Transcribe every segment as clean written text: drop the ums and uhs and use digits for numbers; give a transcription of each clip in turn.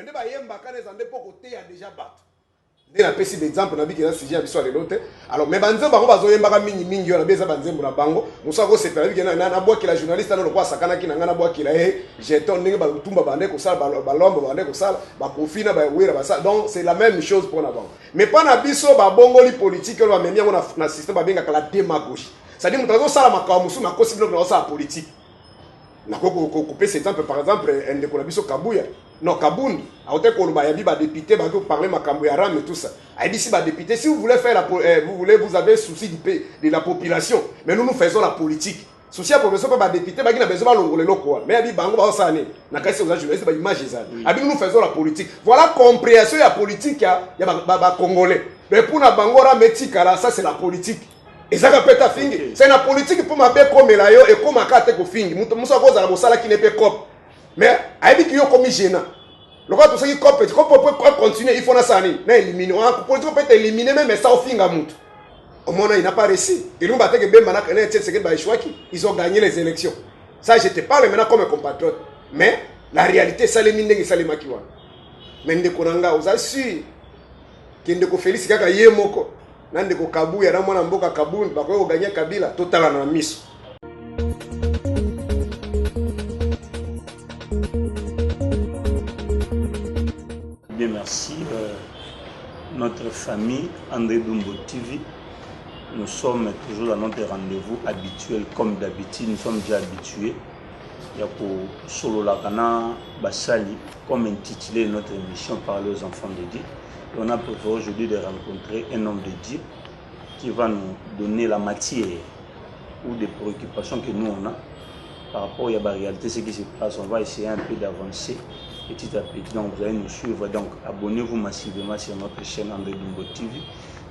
Mais ne bayemba quand les andé pour côté a déjà battu. Dès la petit exemple na biki na sujet à biso l'autre. Alors mais banze bango bazoyemba ka mingi mingi na beza banze mbuna bango. Musa ko sepela biki na bois ki la journaliste na kwa sakana ki na ngana bois ki la jeton ndenge ba tumba bande ko sala ba lombo bande ko sala ba kofina ba wira ba sala. Donc c'est la même chose pour na bango. Mais pas na biso ba bongoli politique lo amenia na système ba benga la démagogie. Ça dit mutazo sala makawa musu na kosi bloc na sala politique. Na ko couper cet exemple par exemple en de ko na biso Kabuya. Non, Kabound, à côté de la député, vous parlez de Ram et tout ça. Si député, si vous voulez faire vous avez souci de la population, mais nous faisons la politique. Souci à la population, pas député, mais il a besoin de le local. Mais il bango ba ça né. Na kasi aux journalistes ba image ça. Nous faisons la politique. Voilà compréhension de la politique il y a congolais. Mais pour na bango ra metika ça c'est la politique. Et ça peut être fingi. C'est la politique pour ma comme la yo et comme akate ko fingi. Musa ko za la bosala qui n'est pas cop. Mais ayebi ki yo komi gênant. Le quoi tout ça qui peut continuer, il faut na sani, na éliminer. On peut peut éliminer même ça au finga mutu. Au moins il n'a pas réussi. Et nous batté que Bemba na Tshisekedi ba Chouaki, ils ont gagné les élections. Ça je te parle maintenant comme un compatriote. Mais la réalité ça les minde ça les makiwa. Mais ndeko nanga oza su ki ndeko Félix kaka ye moko. Na ndeko Kabuya na mwana mboka Kabundi ba ko gagner Kabila total na miso. Merci. Notre famille, André Dumbo TV, nous sommes toujours dans notre rendez-vous habituel comme d'habitude, nous sommes déjà habitués. Il y a pour Solo Lakana Basali, comme intitulé notre émission Parler aux enfants de Dieu. Et on a préféré aujourd'hui de rencontrer un homme de Dieu qui va nous donner la matière ou des préoccupations que nous on a par rapport à la réalité, ce qui se passe. On va essayer un peu d'avancer petit à petit. Donc vous allez nous suivre. Donc abonnez-vous massivement sur notre chaîne André Dumbo TV.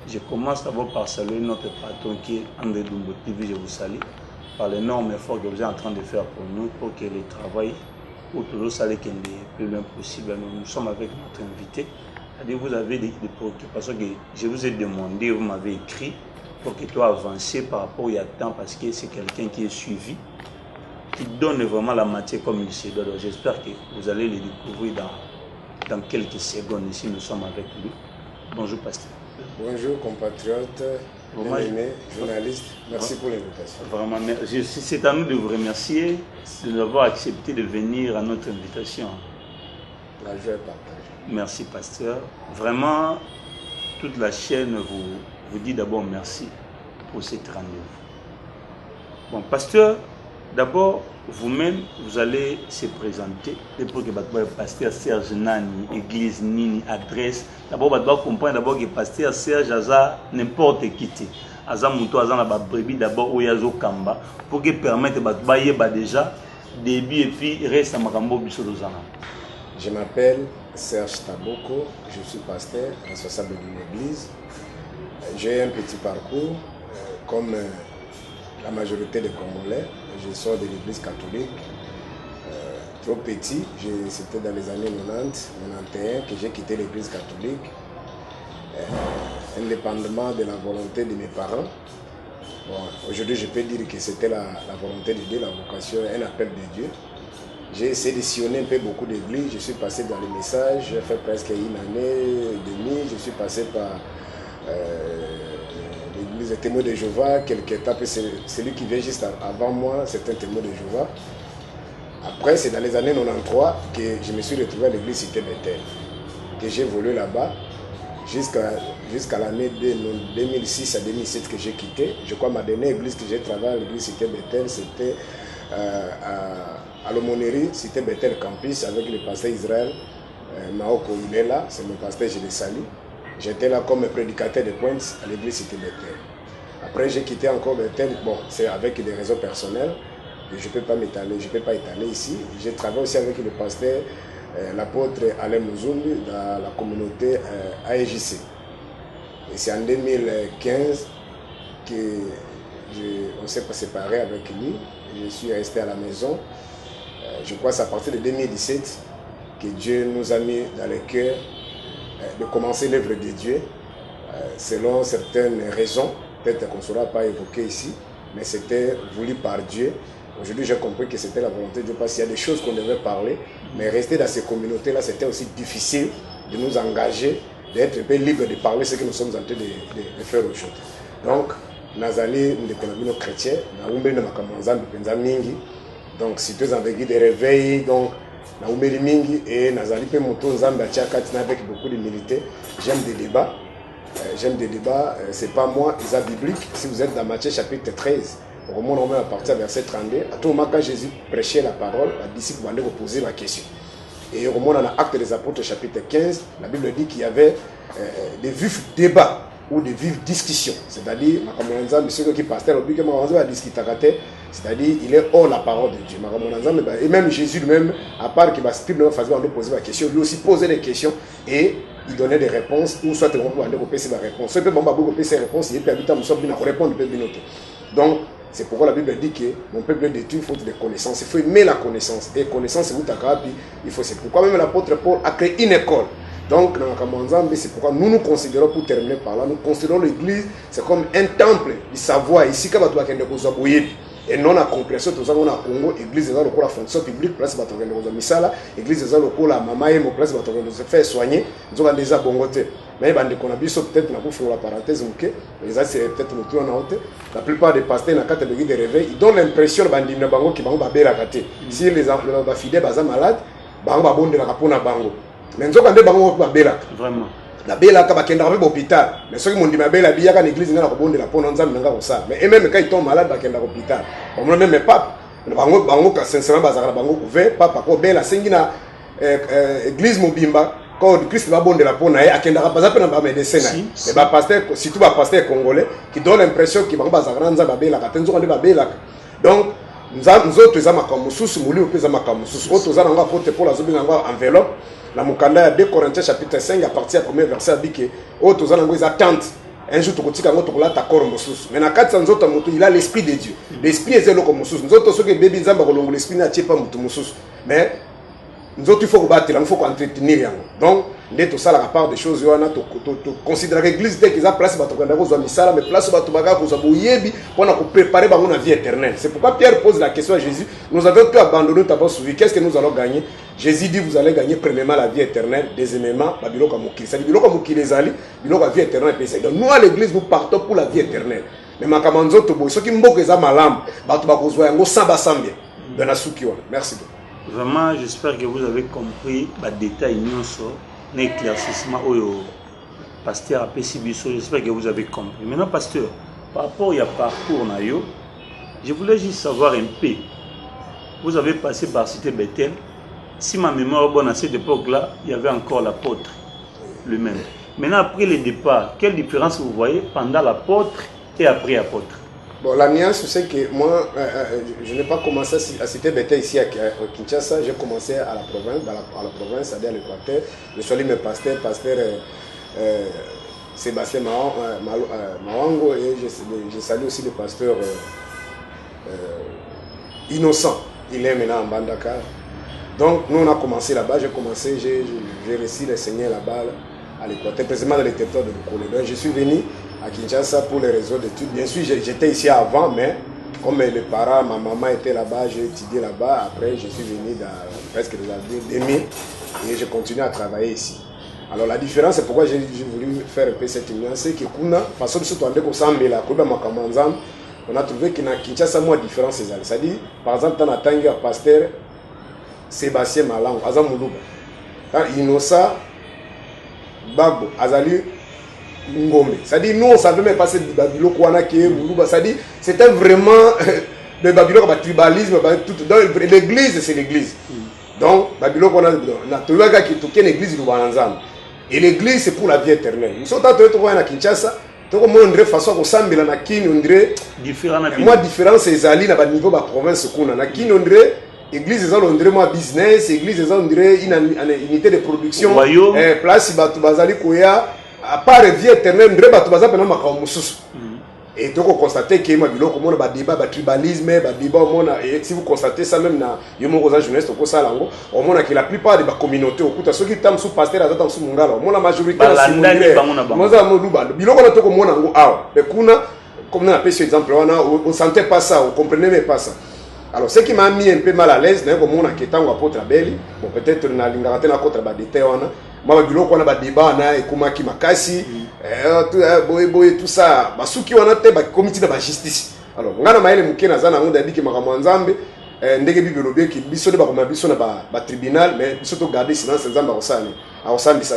Je commence d'abord par saluer notre patron qui est André Dumbo TV. Je vous salue par l'énorme effort que vous êtes en train de faire pour nous, pour que le travail ou toujours saluer le plus loin possible. Nous sommes avec notre invité. Vous avez des préoccupations que je vous ai demandé, vous m'avez écrit pour que tu avances par rapport au temps parce que c'est quelqu'un qui est suivi, qui donne vraiment la matière comme il se doit. J'espère que vous allez le découvrir dans quelques secondes. Ici, nous sommes avec lui. Bonjour, pasteur. Bonjour, compatriotes, bien-aimés, journalistes. Merci pour l'invitation. Vraiment, c'est à nous de vous remercier de nous avoir accepté de venir à notre invitation. La joie est partagée. Merci, pasteur. Vraiment, toute la chaîne vous dit d'abord merci pour cette rendez-vous. Bon, pasteur, d'abord, vous-même, vous allez se présenter. Pour que le pasteur Serge Nani, église Nini, adresse. D'abord, vous devez comprendre d'abord que le pasteur Serge a n'importe qui. Aza Mouto, Aza na brebis d'abord, ou Yazo Kamba, pour que permette de déjà début et puis reste à Makambo Bissodozana. Je m'appelle Serge Taboko, je suis pasteur, responsable d'une église. J'ai un petit parcours, comme la majorité des Congolais. Je sors de l'église catholique. Trop petit, c'était dans les années 90, 91 que j'ai quitté l'église catholique, indépendamment de la volonté de mes parents. Bon, aujourd'hui, je peux dire que c'était la volonté de Dieu, la vocation, un appel de Dieu. J'ai essayé de sillonner un peu beaucoup d'églises. Je suis passé dans les messages, j'ai fait presque une année et demie. Je suis passé par l'église des témoins de Jéhovah, quelques étapes. Celui qui vient juste avant moi, c'est un témoin de Jéhovah. Après, c'est dans les années 93 que je me suis retrouvé à l'église Cité Bethel, que j'ai évolué là-bas jusqu'à l'année 2006 à 2007 que j'ai quitté. Je crois que ma dernière église que j'ai travaillé à l'église Cité Bethel, c'était à l'aumônerie Cité Bethel Campus avec le pasteur Israël Maoko. Il est là, c'est mon pasteur, je le salue. J'étais là comme prédicateur de pointe à l'église Cité Bethel. Après, j'ai quitté encore Bethel, bon, c'est avec des raisons personnelles. Je ne peux pas m'étaler, je ne peux pas étaler ici. J'ai travaillé aussi avec le pasteur, l'apôtre Alain Mouzumbi, dans la communauté AEJC. Et c'est en 2015 qu'on s'est séparé avec lui. Je suis resté à la maison. Je crois que c'est à partir de 2017 que Dieu nous a mis dans le cœur de commencer l'œuvre de Dieu, selon certaines raisons, peut-être qu'on ne saura pas évoquer ici, mais c'était voulu par Dieu. Aujourd'hui, j'ai compris que c'était la volonté de Dieu, parce qu'il y a des choses qu'on devait parler, Mais rester dans ces communautés-là, c'était aussi difficile de nous engager, d'être un peu libre de parler ce que nous sommes en train de faire aujourd'hui. Donc, Nazali, nous sommes chrétiens, nous sommes mingi. Donc, si tu as envie de réveil, donc, nous sommes mingi et Nazali peut monter avec beaucoup d'humilité. J'aime des débats. C'est pas moi, c'est biblique. Si vous êtes dans Matthieu chapitre 13, au moment où on à partir du verset 32, à tout moment quand Jésus prêchait la parole, les disciples allaient poser la question. Et au moment dans l'Acte des Apôtres chapitre 15, la Bible dit qu'il y avait des vifs débats ou des vives discussions. C'est-à-dire, monsieur qui pasteur, c'est-à-dire, il est hors la parole de Dieu. Et même Jésus lui-même, à part qu'il va poser la question, lui aussi posait des questions et il donnait des réponses, ou soit on peut aller repérer la réponse. Soit on peut repérer ses réponses, il peut répondre. Donc, c'est pourquoi la Bible dit que mon peuple détruit faute de connaissance. Il faut aimer la connaissance. Et connaissance, c'est où tu as il faut. C'est pourquoi même l'apôtre Paul a créé une école. Donc, c'est pourquoi nous nous considérons, pour terminer par là, nous considérons l'église, c'est comme un temple du savoir. Ici, quand tu as et non la compréhension, tout ça, on a Congo, l'église est là, la fonction publique, place de la misala, l'église est là, la maman et mon place de se faire soigner, nous avons déjà bongoté. Mais on a peut-être la parenthèse, c'est peut-être le tour en haute. La plupart des pasteurs, dans le de réveil, ils donnent l'impression qu'ils vont faire si les fidèles sont malades, ils vont faire bango. Mais nous avons fait vraiment. La bella ka bakenda à l'hôpital. Mais ceux qui m'ont dit ma bella biya ka l'église ngana ko bondela pona nzambe nga ko ça. Mais même quand ils tombent malades bakenda à l'hôpital. On même pas bango ka sincèrement bazara bango couvert papa ko bella sengina église mobimba quand Christ va bondela pona e akenda ka baza pena ba médecin. Et ba pasteur surtout ba pasteur congolais qui donne l'impression que bango bazara nzambe bella ka tenzo ka bella. Donc nous autres les amakamususu muli opeza makamususu autres za nga porte pour la zobinga enveloppe. La Mukanda ya 2 Corinthiens chapitre 5 à partir du 1er verset dit que oh tous en anglais attente un jour tu kotika ngoto kola ta corps mususu mais na kati nzoto mutu il a l'esprit de Dieu l'esprit est zelo comme mususu nzoto soki bébé nzamba kolongo l'esprit na tie pas mutu mususu mais nzoto il faut battre il faut entretenir yango donc ndeto sala la part des choses wana to considérer l'église dès qu'ils a place bato kanda ko zo misala mais place bato baga ko zo boyebi pour na ko préparer ba na vie éternelle. C'est pourquoi Pierre pose la question à Jésus, nous avons tout abandonné, t'as pas suivi, qu'est-ce que nous allons gagner? Jésus dit vous allez gagner premièrement la vie éternelle, deuxièmement la biloko mokili. Ça dit biloko mokili ezali, biloko vie éternelle pesa. Donc nous à l'église nous partons pour la vie éternelle. Mais makamanzo to boy, ceux qui mboko eza malam, bato ba kozwa yango samba sambia. Bena suki wana. Merci beaucoup. Vraiment, j'espère que vous avez compris les détails nyonso, l'éclaircissement au pasteur Apesibiso, j'espère que vous avez compris. Maintenant pasteur, par rapport au parcours nayo, je voulais juste savoir un peu. Vous avez passé par Cité Bethel. Si ma mémoire est bonne à cette époque-là, il y avait encore l'apôtre lui-même. Maintenant, après le départ, quelle différence vous voyez pendant l'apôtre et après l'apôtre? Bon, la nuance, c'est que moi, je n'ai pas commencé à Cité Bethel ici à Kinshasa. J'ai commencé à la province, à la province, c'est-à-dire à l'Équateur. Je suis allé mes pasteur Sébastien Mawango, et je salue aussi le pasteur Innocent. Il est maintenant en Bandaka. Donc, nous, on a commencé là-bas. J'ai reçu le Seigneur là-bas, à l'Équateur, précisément dans les territoires de Bukole. Donc, je suis venu à Kinshasa pour les réseaux d'études. Bien sûr, j'étais ici avant, mais comme les parents, ma maman était là-bas, j'ai étudié là-bas. Après, je suis venu dans presque les années 2000 et je continue à travailler ici. Alors, la différence, c'est pourquoi j'ai voulu faire un peu cette nuance, c'est que on a trouvé qu'il y a Kinshasa moins de différence. C'est-à-dire, par exemple, dans la tangue à pasteur Sébastien Malango, Azam Moulouba. Quand Innocent Bagbo, Azali Ngombe. C'est-à-dire, nous, on ne savait même pas ce Babylone Kouana qui est Moulouba. C'est-à-dire, c'était vraiment le Babylone, le tribalisme. L'église, c'est l'église. Donc, Babylone Kouana, on a trouvé un gars qui est l'église du Bananzam. Et l'église, c'est pour la vie éternelle. Nous sommes à Kinshasa. Donc, moi, on dirait façon qu'on s'en mêle à Kine, on dirait. Moi, différence, c'est Zali, à niveau de la province, qu'on a. Kine, on dirait. Église, on dirait moi business. Église, on dirait une unité de production. Place, Bazali, Koya. À part la vie éternelle, on dirait Bazali, pendant ma camusous. Et donc, on constate qu'il y a un débat, un tribalisme, un débat. Et si vous constatez ça même dans le monde jeunesse, on voit que la plupart des communautés, ceux qui sont sous pasteur, ils sont sous Mungala. La majorité de la communauté, comme on appelle ce exemple, on ne sentait pas ça, on ne comprenait même pas ça. Alors, ce qui m'a mis un peu mal à l'aise, c'est que mon enquêtant apôtre Abeli, bon, peut-être na lingaraté na contre badete wana, moi biloko wana ba débat na ekomaki makasi, tout ça, basuki wana te ba comité de la justice. Alors, ngana maele mukena zana ngonda diki makambo nzambe, ndenge bible lobi ki biso de ba koma biso na ba tribunal, mais biso to garder silence nzambe akosani,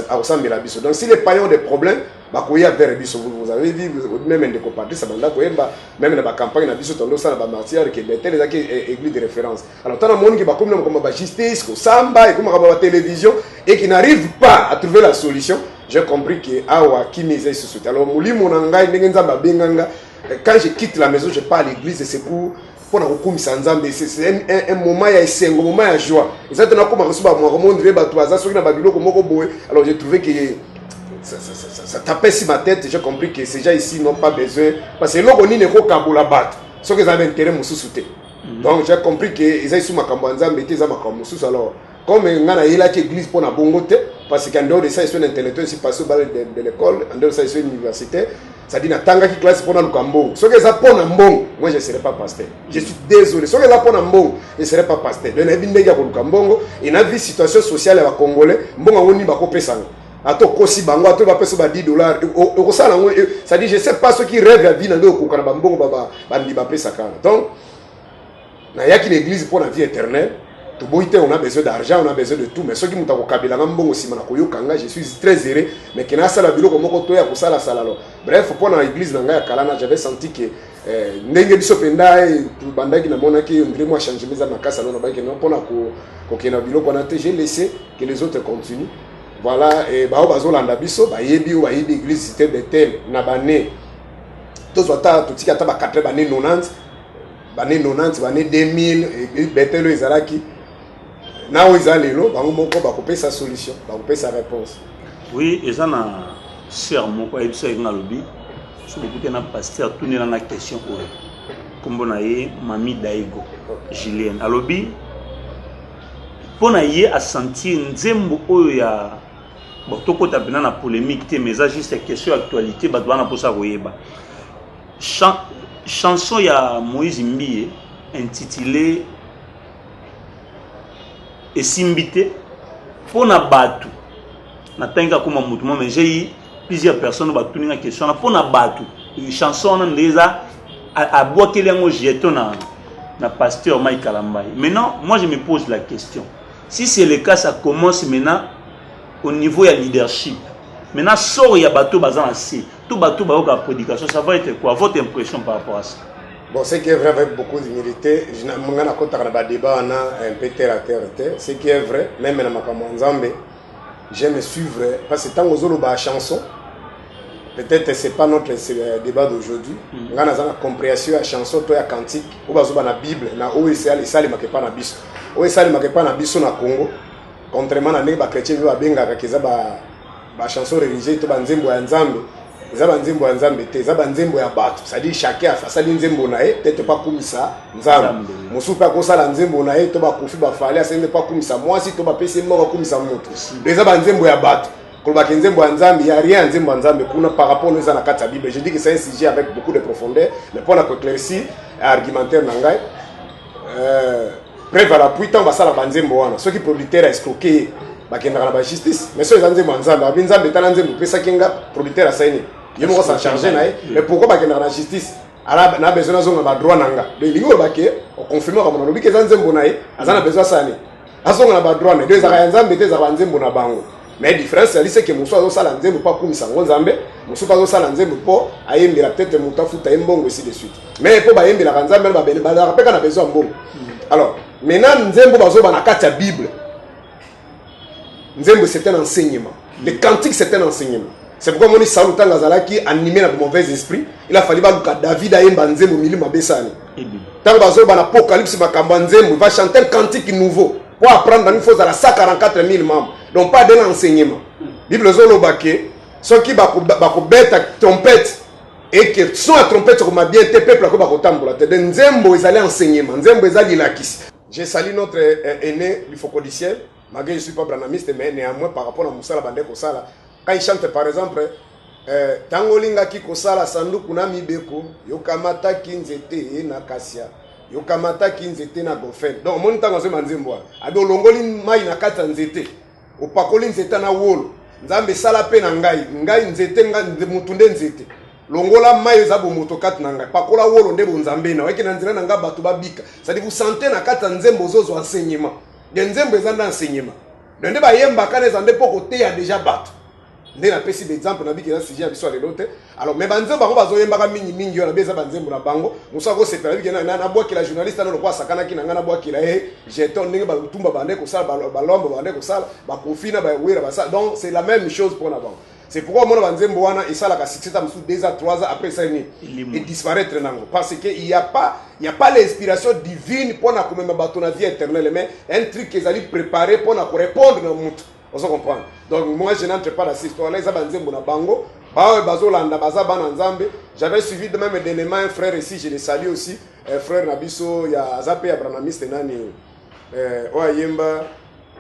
akosambela la biso. Donc si les païens ont des problèmes, bakoya vers biso, vous avez vu même ndeko Patrice banda koyemba même na ba campagne na biso tondo sana ba martyr que Bethel ezaki église de référence. Alors tant monde qui ba comme ba justice ko samba et comme ba télévision et qui n'arrive pas à trouver la solution, j'ai compris que awa kimisa ce soutien. Alors mulimo na ngai ndenge nzamba benganga, quand je quitte la maison, je pars à l'église et c'est pour na kokumisa nzambe, c'est un moment ya esengo, moment ya joie. Exactement comme reçoit moi remonter ba toaza soki na ba biloko moko boye. Alors j'ai trouvé que ça tapait sur ma tête, j'ai compris que ces gens ici n'ont pas besoin, parce que l'on n'est pas Kaboula battre, ce qu'ils avaient intérêt à soutenir. Donc j'ai compris que ils ont sous ma cambanza, mettez ça ma camoussous. Alors, comme il y a une église pour la bongote, parce qu'en dehors de ça, ils sont intellectuels, ils passent de l'école, en dehors de ça, ils sont universitaires, ça dit, tanga qui classe pour le Cambo. Ce qu'ils ont pour Nambong, moi je ne serai pas pasteur. Je suis désolé. Ce qu'ils ont pour Nambong, je ne serai pas pasteur. Il y a une Cambongo, il y a une situation sociale à Congolais, bon, on y va couper ça. Ato kosi bango ato ba pesa ba $10 au sala ça dit je sais pas ceux qui rêvent la vie na ndo ko kana bambongo baba bandi ba pesa kana. Donc na yaki l'église pour la vie éternelle to boité on a besoin d'argent, on a besoin de tout, mais ceux qui muta ko kabila ngambongo sima na koyokanga, je suis très heureux, mais kina sala biloko moko to ya ko sala sala lo. Bref pour la église na kalana, j'avais senti que ndenge biso penda et bandaki na mona ki ndre moi changer mes makasa na ba ki na pona ko kena biloko na te, j'ai laissé que les autres continuent. Voilà, et bah bazolanda biso ba yebi ou yebi église cité Bethel na bané tous wata tout tika ta ba 4 bané 90 bané 2000 et Bethel ezalaki na o ezalelo bango moko ba couper sa solution, ba couper sa réponse. Oui, ezana sœur moko ebisa nga lobi so beaucoup na pasteur tout na question oyo kombo na ye Mami Daigo Julien alobi pona ye a sentir nzembo oyo ya bon toko tabina na polémique te mais ça juste question actualité ba doana posa koyeba chanson ya Moïse Mbie intitulée Esimbité pona batu na tanga kuma mutu mais j'ai eu plusieurs personnes ba tuninga question na pona batu chanson na ndeza a boakeli yango jeton na pasteur Mike Kalambai. Maintenant moi je me pose la question, si c'est le cas, ça commence maintenant au niveau de la leadership. Maintenant, sort il y a bateau bazan assez. Tout bateau baoka prédication, ça va être quoi? Votre impression par rapport à ça? Bon, ce qui est vrai avec beaucoup d'humilité, je n'ai pas de débat, on a un peu terre à terre. Ce qui est vrai, même dans ma campagne, j'aime suivre, parce que tant que vous avez chanson, peut-être que ce n'est pas notre débat d'aujourd'hui. On a une compréhension de la chanson, de la cantique, ou de la Bible, ou de la Bible. Oye sali makepa na biso na Congo contrairement à les chrétiens ba benga ka ba chanson religieuse to banzembo ya nzambe za banzembo ya nzambe te za banzembo ya bato, ça dit chacun a sa nzembo na ye peut-être pas kumisa nzambe musupa ko sala nzembo na ye to ba kofi ba fale asende pas kumisa moi si to ba pese moko kumisa moto za banzembo ya bato ko ba nzembo ya nzambe ya rien nzembo ya nzambe kuna par rapport aux na kata Bible. Je dis que c'est un sujet avec beaucoup de profondeur, mais pour la éclaircir argumentaire na ngai preuve à l'appui tant basala banzembo wana ceux qui producteurs a escroqué bakendaka na ba justice, mais ceux nzembo nzambe abinzambe tala nzembo pesa kinga producteur a saini yemo ko sa charger na mais pourquoi bakendaka na justice ala na besoin zonga ba droit nanga de lingo baké o confirmer comme lobi ke nzembo na ye azana besoin sani azonga na ba droit na deux za nzambe te za nzembo na bango. Mais différence c'est que muso azo sala nzembo pa kumisa nzambe muso azo sala nzembo po ayembela peut-être mutafuta embongo ici de suite, mais po ba yembela nzambe ba bele ba rapeka na besoin mbongo. Alors maintenant nzembo bazo na kati ya Bible, nzembo c'est un enseignement, le cantique c'est un enseignement. C'est pourquoi moni Saul tanga zalaki animé na mauvais esprit, il a fallu baluka David ayemba nzembo milima besani tanga bazo na apocalypse makamba nzembo va chanter un cantique nouveau pour apprendre dans une fois à la 144 000 membres, donc pas d'un enseignement. Bible zolo baké ceux qui beta trompette et que son la trompette comme bien te peuple ko bakotambola te nzembo ezali enseignement, nzembo ezali lakisi. Je salue notre aîné du Focodiciel, malgré je suis pas branamiste, mais néanmoins par rapport à Moussa la bande kosala quand il chante par exemple tangolinga ki kosala sanduku na mibeko yokamata kinzete na kasia yokamata ki nzete na gofel donc moni ntango azema nzembo abi olongoli mai na kati ya nzete opakoli nzete na wolo nzambe esala mpe na ngai nzete mutu nde nzete longola mai eza bomoto kati na ngai pakola wolo nde bonzambe na weke na nzela na ngai bato babika sadi vous sentez na kati ya nzembo ozozwa enseignement de nzembo eza nde enseignement nde bayembaka na eza nde mpo koteya deja bato nde napesi d'exemple na biki eza sujet ya biso ya lelo te alors mais banzembo bango bazoyembaka mingi oyo na eza banzembo na bango mosu akosepela biki nabwakela journaliste ano lokwa asakanaki na ngai nabwakela jeton ndenge batumba bande kosala balombo bande kosala bakofina bawera basala donc c'est la même chose mpona bango. C'est pourquoi mon banzembo wana esalaka 6 ans, 2 ans, 3 ans après ça et disparaître nango parce que il y a pas l'inspiration divine pour na komema bato na vie éternelle mais un truc qu'ils allaient préparer pour na répondre na mutu. Vous comprenez? Donc moi je n'entre pas dans cette histoire là, ça banzembo na bango, bazolanda baza bana nzambe. J'avais suivi de même dernièrement un frère ici, je le salue aussi, un frère Nabiso ya Zape Abranamiste nani oyemba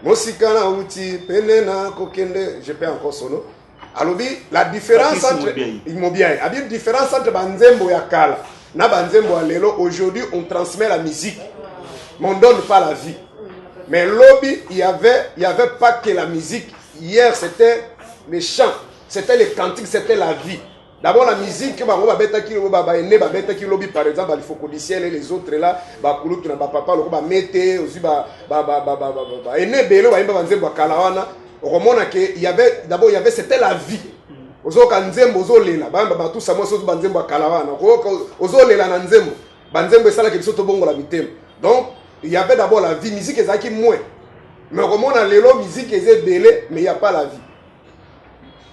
Mosikana uti penena kokende, je peux encore son nom. Alors, la différence entre la différence entre banzembo ya kala na banzembo ya lelo, aujourd'hui on transmet la musique, mais on ne donne pas la vie. Mais lobby, il y avait pas que la musique. Hier c'était les chants, c'était les cantiques, c'était la vie. D'abord la musique, par exemple, il faut que et les autres là, papa, il y avait d'abord c'était la vie. Ozoka nzembo ozolela bamba batu samo so banzembo akalawana ozolela na nzembo banzembo esala ke biso to bongo la mitema. Donc il y avait d'abord la vie, musique ezaki moins. Mais komona lelo musique ezé belé mais il y a pas la vie.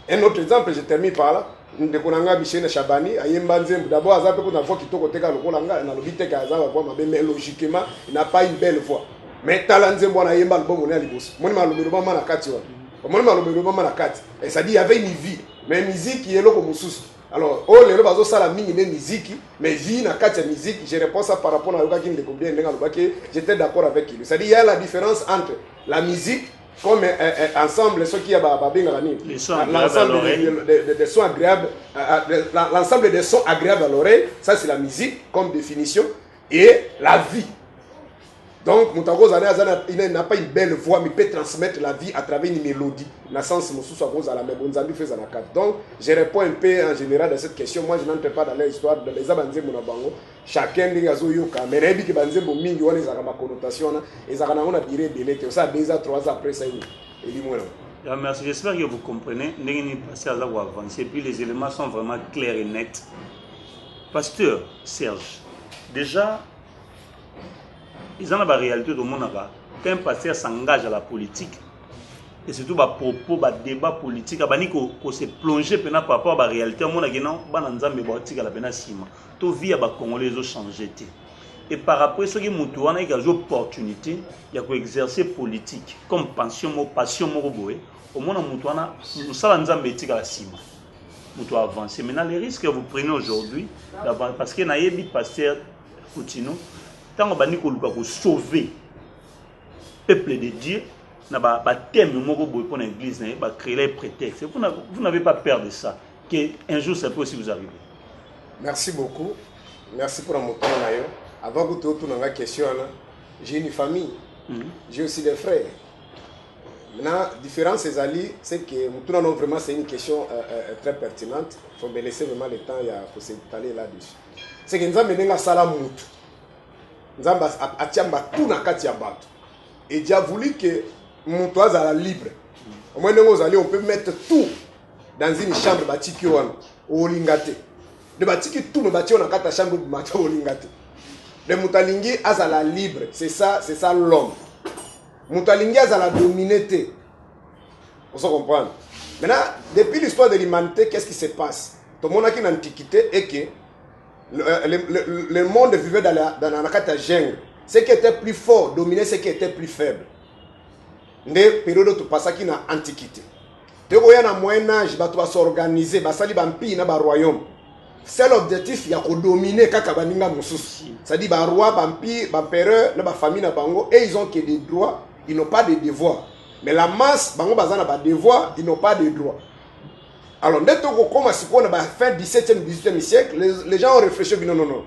Un autre exemple, je termine par là. Ndekonanga Bichene Chabani ayemba nzembo d'abord azape ko na voix kitoko teka lokolanga na lobiteka azaba voix mais logiquement il n'a pas une belle voix. Mais talent nzembo na yemba albo mona liboso. Moni malobelo mama na kati wana. Moni malobelo mama na kati. Et ça dit il y avait une vie, mais musique qui est loko mususu. Alors oh lelo bazo sala mingi ne musique, mais vie na kati ya musique, je réponds ça par rapport à yoka ki ndeko bien ndenga lobaki, j'étais d'accord avec lui. Ça dit il y a la différence entre la musique comme ensemble ce qui a l'ensemble des sons agréables, l'ensemble des sons agréables à l'oreille, ça c'est la musique comme définition, et la vie. Donc Moutago il n'a pas une belle voix mais il peut transmettre la vie à travers une mélodie. La sens donc je réponds un peu en général à cette question. Moi je n'entre pas dans l'histoire de les abanzembo na bango. Chacun des gazo yoka mais rebi ki banzembo mingi wana ezaka ma connotation na ezaka na ona dire belé que ça 2 ans 3 ans après ça il dit moi. Merci, j'espère que vous comprenez. N'engeni passer à la avancer puis les éléments sont vraiment clairs et nets. Pasteur Serge, déjà ils ont la réalité de mon avis. Quand un pasteur s'engage à la politique, et surtout à propos de débat politique, il se plonger par rapport à la réalité. Mon avis, non, tout vie à Congolais ont changé. Et par rapport à ce qui est il y a des opportunités, il y a exercer politique comme passion, au moins nous sommes à la cima. Nous avancer. Maintenant, les risques que vous prenez aujourd'hui, parce qu'il y a un pasteur Coutinho, tant qu'on va sauver le peuple de Dieu, thème pour l'église, créer les prétextes. Vous n'avez pas peur de ça. Un jour, ça peut aussi vous arriver. Merci beaucoup. Merci pour mon temps. Avant que tu aies une question, j'ai une famille. J'ai aussi des frères. Maintenant, la différence, c'est que vraiment, c'est une question très pertinente. Il faut me laisser vraiment le temps pour s'étaler là-dessus. C'est que nous avons un salam. Nzamba atiamba tout na kati ya bato. Et Dieu a voulu que mon toit soit libre. Au moins on peut mettre tout dans une chambre batiki wana au lingate. De batiki tout le bâti on a kata chambre batiki au lingate. De mutalingi azala libre, c'est ça l'homme. Mutalingi azala dominé. On se comprend. Maintenant, depuis l'histoire de l'humanité, qu'est-ce qui se passe? Tout le monde a une antiquité et que le monde vivait dans la jungle. Ce qui était plus fort dominait ce qui était plus faible. Des périodes tout passé qui na antiquité. De voyant à moyen âge, bah tu vas s'organiser, bah sali bampi na ba royaume. C'est l'objectif il y a que dominer kaka baninga mususu. Ça dit bah roi bampi, empereur, na ba famille na bango et ils ont que des droits, ils n'ont pas de devoirs. Mais la masse bango bazana ba devoirs, ils n'ont pas de droits. Alors, dès qu'on a fin 17e, 18e siècle, les gens ont réfléchi, non.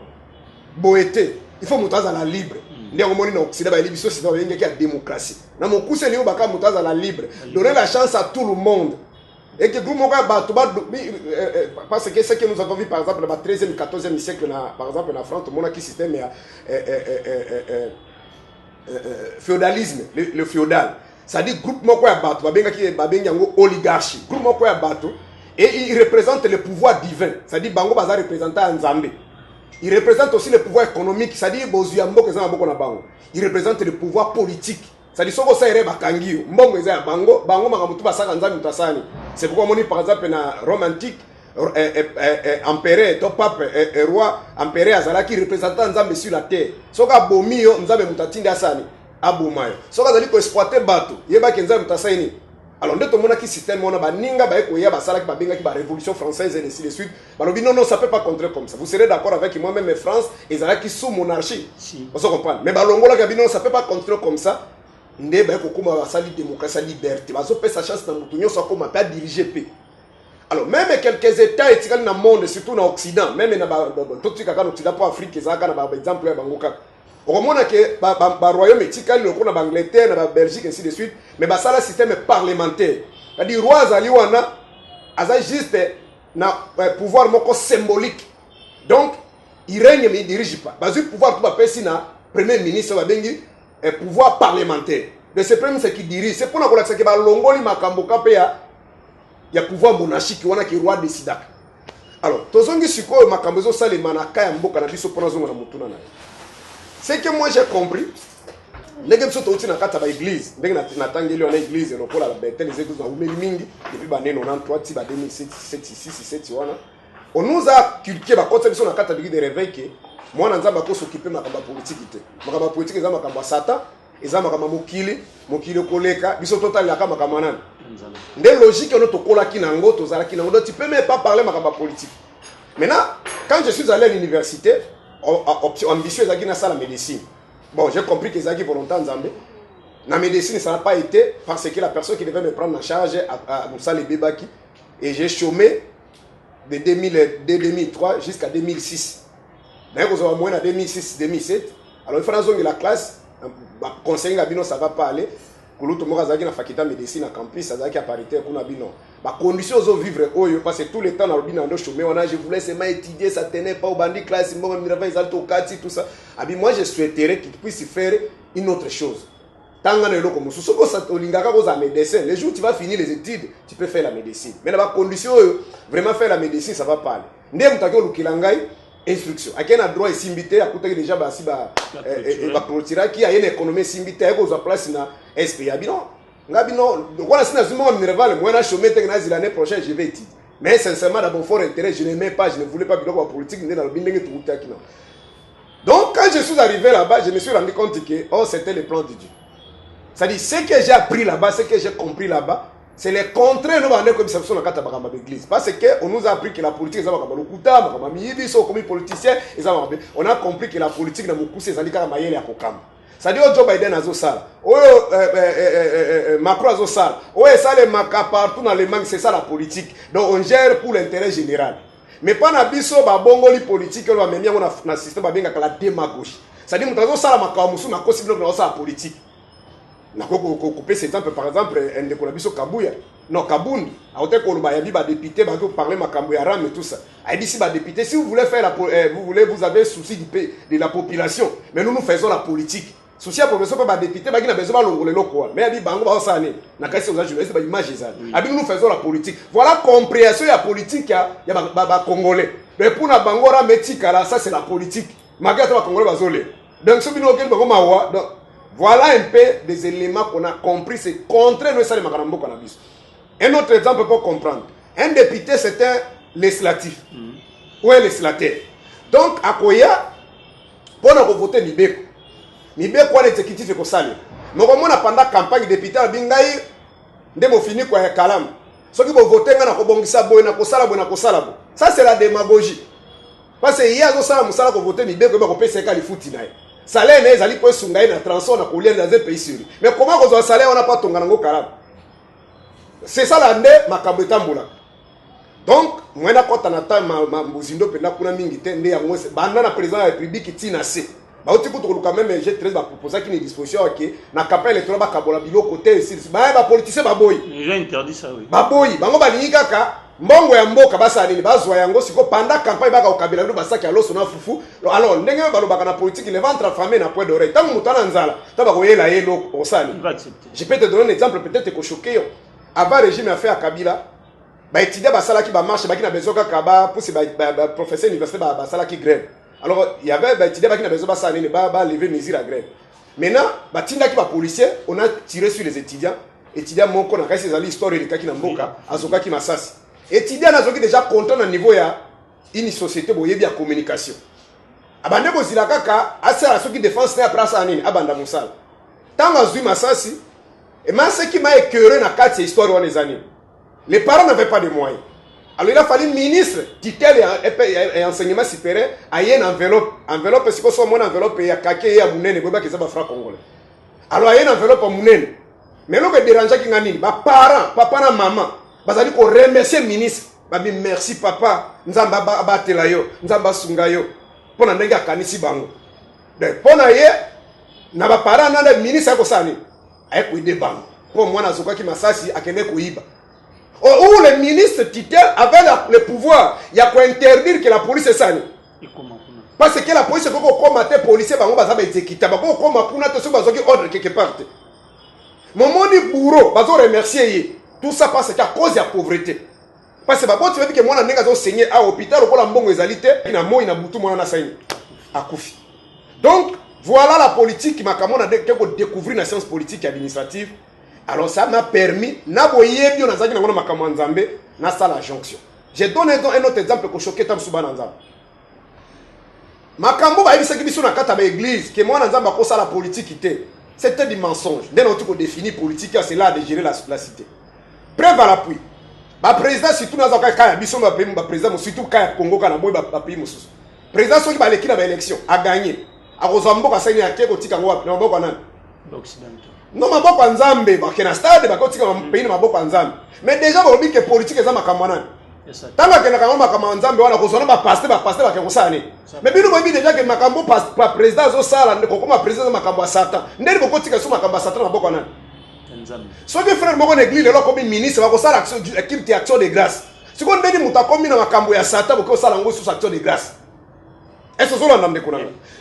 Boété. il faut moutaza la libre ndé on moni na occident ba libiso c'est dans la démocratie na mon cousin liyo baka moutaza la libre donner la chance à tout le monde et que groupe moka ba to ba parce que ce que nous avons vu par exemple dans le 13e 14e siècle par exemple en France on a qui système féodalisme le féodal ça dit groupe moko ya bato babenga yango oligarchie groupe moko ya bato et il représente le pouvoir divin ça dit bango baza représenter nzambe il représente aussi le pouvoir économique ça dit bozuya mboka za maboko na bango il représente le pouvoir politique ça dit soko ça ere bakangio mbongo eza ya bango makambo tu basaka nzambe mutasani c'est pourquoi moni par exemple na Rome antique empereur to pape roi empereur azalaki représentant nzambe sur la terre soka bomio nzambe mutatindi asani abomayo soka azali ko exploiter bato yeba ke nzambe mutasaini alors ndeto mona ki système on a baninga ba eko ya basala ki babenga ki ba révolution française et ainsi de suite balobi non ça peut pas contrer comme ça vous serez d'accord avec moi même France ezalaki sous monarchie vous comprenez mais balongola ka bino ça peut pas contrer comme ça nde ba eko kuma basali démocratie liberté bazo pesa chance na mutunyo so koma pas diriger pe. Alors, même quelques États dans le monde, surtout dans l'Occident, même dans l'Occident pour l'Afrique, il y a un exemple de Bangoka. Au moment que le royaume est l'Angleterre, la Belgique, ainsi de suite, mais ça le système parlementaire. C'est-à-dire, le roi Zaliwana a juste un pouvoir symbolique. Donc, il règne mais il ne dirige pas. Le pouvoir tout le premier ministre, un pouvoir parlementaire. Mais c'est le premier qui dirige. C'est pour ça que le Longoli Makamboka il y a pouvoir monarchique wana ki roi décida. Alors, tozongi sikoyo makambo zo sale manaka ya mboka na biso pona zonga na mutuna na. C'est que moi j'ai compris. Ndenge biso toti na kata ba église, ndenge na tangeli na église lokola la bête les églises na umeli mingi depuis ba 93 ti ba 2007 7 wana. On nous a culqué ba kota biso na kata bigi de réveil que moi na nzamba ko s'occuper makamba politique te. Makamba politique za makamba satan, eza makamba mokili koleka biso total ya kama kama nani. Des logiques on tokola ki nango tozala ki nango tu peux même pas parler makamba politique. Maintenant quand je suis allé à l'université ambitieux ezaki na sala médecine. Bon, j'ai compris que ezaki volontaire nzambe. Na médecine ça n'a pas été parce que la personne qui devait me prendre en charge à Moussa le Bebaki et j'ai chômé de 2003 jusqu'à 2006. D'ailleurs, on a moins en 2006 2007. Alors il fallait que la classe conseiller Gabino ça va pas aller. Kuluto morazaki na faculté médecine à campus azaki à parité kuna bino ba conditions zo vivre oyo parce que tout le temps na bino ndo chômé on a je voulais seulement étudier ça tenait pas au bandi classe mbongo mirava izalto kati tout ça abi moi je souhaiterais qu'il puisse faire une autre chose tanga na eloko mususu ko sa olingaka ko za médecin les jours tu vas finir les études tu peux faire la médecine mais na ba conditions oyo vraiment faire la médecine ça va pas aller ndé mutaki olukilangai instruction akena droit esimbité akutaki déjà ba si ba clôturer qui a une économie esimbité ko za place na SPA bino ngabino voilà sina zimo minerval moi na chômé tena l'année prochaine je vais étudier mais sincèrement d'abord fort intérêt je n'aimais pas je ne voulais pas biloko politique ndé na bindenge tukutaki na. Donc quand je suis arrivé là-bas je me suis rendu compte que oh c'était le plan de Dieu. C'est-à-dire ce que j'ai appris là-bas ce que j'ai compris là-bas c'est le contraire nous on est comme ça sur la carte bakamba d'église parce que on nous a appris que la politique ça bakamba lokuta bakamba miyibi so comme politicien on a compris que la politique na mukusi ezalika mayele ya kokamba. C'est-à-dire Joe Biden azo sala oyo Macron azo sala oyo sale maka partout dans le monde c'est ça la politique donc on gère pour l'intérêt général mais pas na biso ba bongoli politique on va memia na système ba benga la démagogie c'est-à-dire mutazo sala maka musu na kosi bino na sala politique. Na couper cet exemple par exemple un de Kolabiso Kabuya non Kabundi a été koloba yabi ba député ba parler makambo ya ram et tout ça a dit si ba député si vous voulez faire vous avez souci de la population mais nous faisons la politique souci à population pas ba député ba kina besoin ba longolelo quoi mais yabi bango ba osane na kasi aux journalistes ba image ezali abi nous faisons la politique voilà compréhension ya politique ya ba congolais mais pour na bango ra metika là ça c'est la politique magata ba congolais bazolé donc ce bino kel bango mawa donc voilà un peu des éléments qu'on a compris, c'est contraire de ça les Makarambo cannabis. Un autre exemple pour comprendre. Un député, c'est un législatif. Ou un législateur. Donc, à Koya, pour nous voter Mibeko. Mibeko, est l'exécutif et qu'on salue. Mais comme on a pendant la campagne, député, Bingaï, nous avons fini quoi, Kalam. Ceux qui vont voter, ça c'est la démagogie. Parce que hier, nous avons voté Mibeko, mais on peut se faire les foutinailles. Salaire n'est pas sungai na transport na collier dans un pays sur. Mais comment on a salaire on n'a pas ton gango karam. C'est ça l'année makambo tambola. Donc moi na kota na ta ma muzindo penda kuna mingi te ndé ya mwese banda na président de la République tina se. bauti kutu koluka même G13 ba proposer qui une disposition OK na campagne électorale ba kabola bilo côté ici ba politicien ba boy les gens interdit ça oui ba boy bango balingi kaka mbongo ya mboka basa nini bazwa yango siko pendant campagne baka okabila ndo basaki aloso na fufu alors ndenge balobaka na politique le ventre affamé na point d'oreille tant mutana nzala ta ba koyela yelo osali je peux te donner un exemple peut-être que choqué avant régime a fait à Kabila ba étudier ba sala ki ba marche ba ki na besoin kaka ba pousser ba professeur université ba sala ki grève. Alors, il y avait des étudiants qui n'avaient pas lever mesure à grève. Maintenant, il y a policiers, on a tiré sur les étudiants. Étudiants, mon qu'on a cassé l'histoire de l'État qui n'a pas Azoka qui m'a sassé. Étudiants, ils ont déjà content au niveau de une société où il y a communication. Abandé Bozilakaka, assez à ceux qui défendent la place à Nini, Abanda Moussal. Tant que je suis et moi, ce qui m'a écœuré dans cette histoire dans les années, les parents n'avaient pas de moyens. Alors il a fallu ministre, titel et enseignement supérieur, à une enveloppe. Enveloppe, c'est quoi mon enveloppe, il y a kake et à mounene, il y a qui va faire congolais. Alors il y a une enveloppe à mounene. Mais là, il dérange qui ngani, bah parents, papa et maman, bah ça dit qu'on remercie le ministre. Bah merci papa, nzamba batela yo, nzamba sunga yo, pour na ndenga kanisi bango. Donc pour na ye, na ba parents na le ministre a kosani, aye kuide bango. Pour moi na zoka ki masasi akene kuiba. Où le ministre titel avait le pouvoir, il y a quoi interdire que la police est sale. Parce que la police, c'est qu'on combatte les policiers, on va exécuter, on combatte les ordre quelque part. Mon moni bourreau, on va remercier. Tout ça parce qu'à cause de la pauvreté. Parce que tu veux dire que moi, je suis enseigné à l'hôpital, je suis en égalité, je suis en Koufi. Donc, voilà la politique qui m'a découvert la science politique et administrative. Alors ça m'a permis, na boye bio na zaki na ngona makambo nzambe na sala jonction. Je donne un autre exemple ko choquer tam suba na nzambe. Makambo ba ibisa kibiso na kata ba église que moi na nzambe ko sala politique té. C'était du mensonge. Dès notre ko définir politique c'est là de gérer la cité. Preuve à l'appui. Ba président surtout na zaka kaya biso ba président surtout kaya Congo kana boy ba pays mosusu. Président soki ba leki na ba élection a gagné. A kozambo ka sanya ke ko tika ngo na mboko nan. L'Occidentaux. Non, ma boko nzambe ba kena stade ba kotika ma pays na maboko nzambe. Mais déjà ba que politique eza makambo nani. Tanga kena kanga makambo nzambe wana kozona ba pasteur ba ke kosani. Mais bino bobi déjà que makambo pas président zo sala ndeko koma président makambo ya Satan. Ndeli boko tika so makambo ya Satan na maboko nani. Nzambe. So que frère moko na église lelo comme ministre ba kosala action équipe de action de grâce. Siko ndeli mutakomi na makambo ya Satan boko sala ngo sous action de grâce. Est-ce que vous avez dit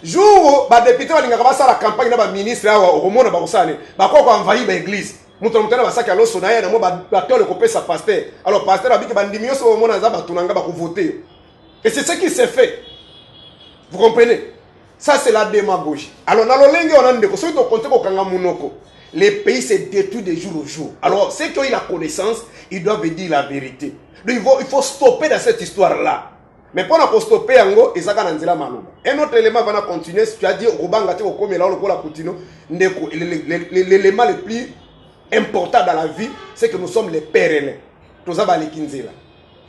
jour où les députés vont faire la campagne de ministre au monde va envahir l'église. Nous avons dit que nous avons sa pasteur. Alors, pasteur a dit que nous avons voté. Et c'est ce qui s'est fait. Vous comprenez? Ça, c'est la démagogie. Alors, dans le langue, on a dit que les pays se détruisent de jour au jour. Alors, ceux qui ont la connaissance, ils doivent dire la vérité. Donc, il faut stopper dans cette histoire-là. Mais pour nous stopper, un autre élément va continuer. Si tu as dit l'élément le plus important dans la vie, c'est que nous sommes les pères.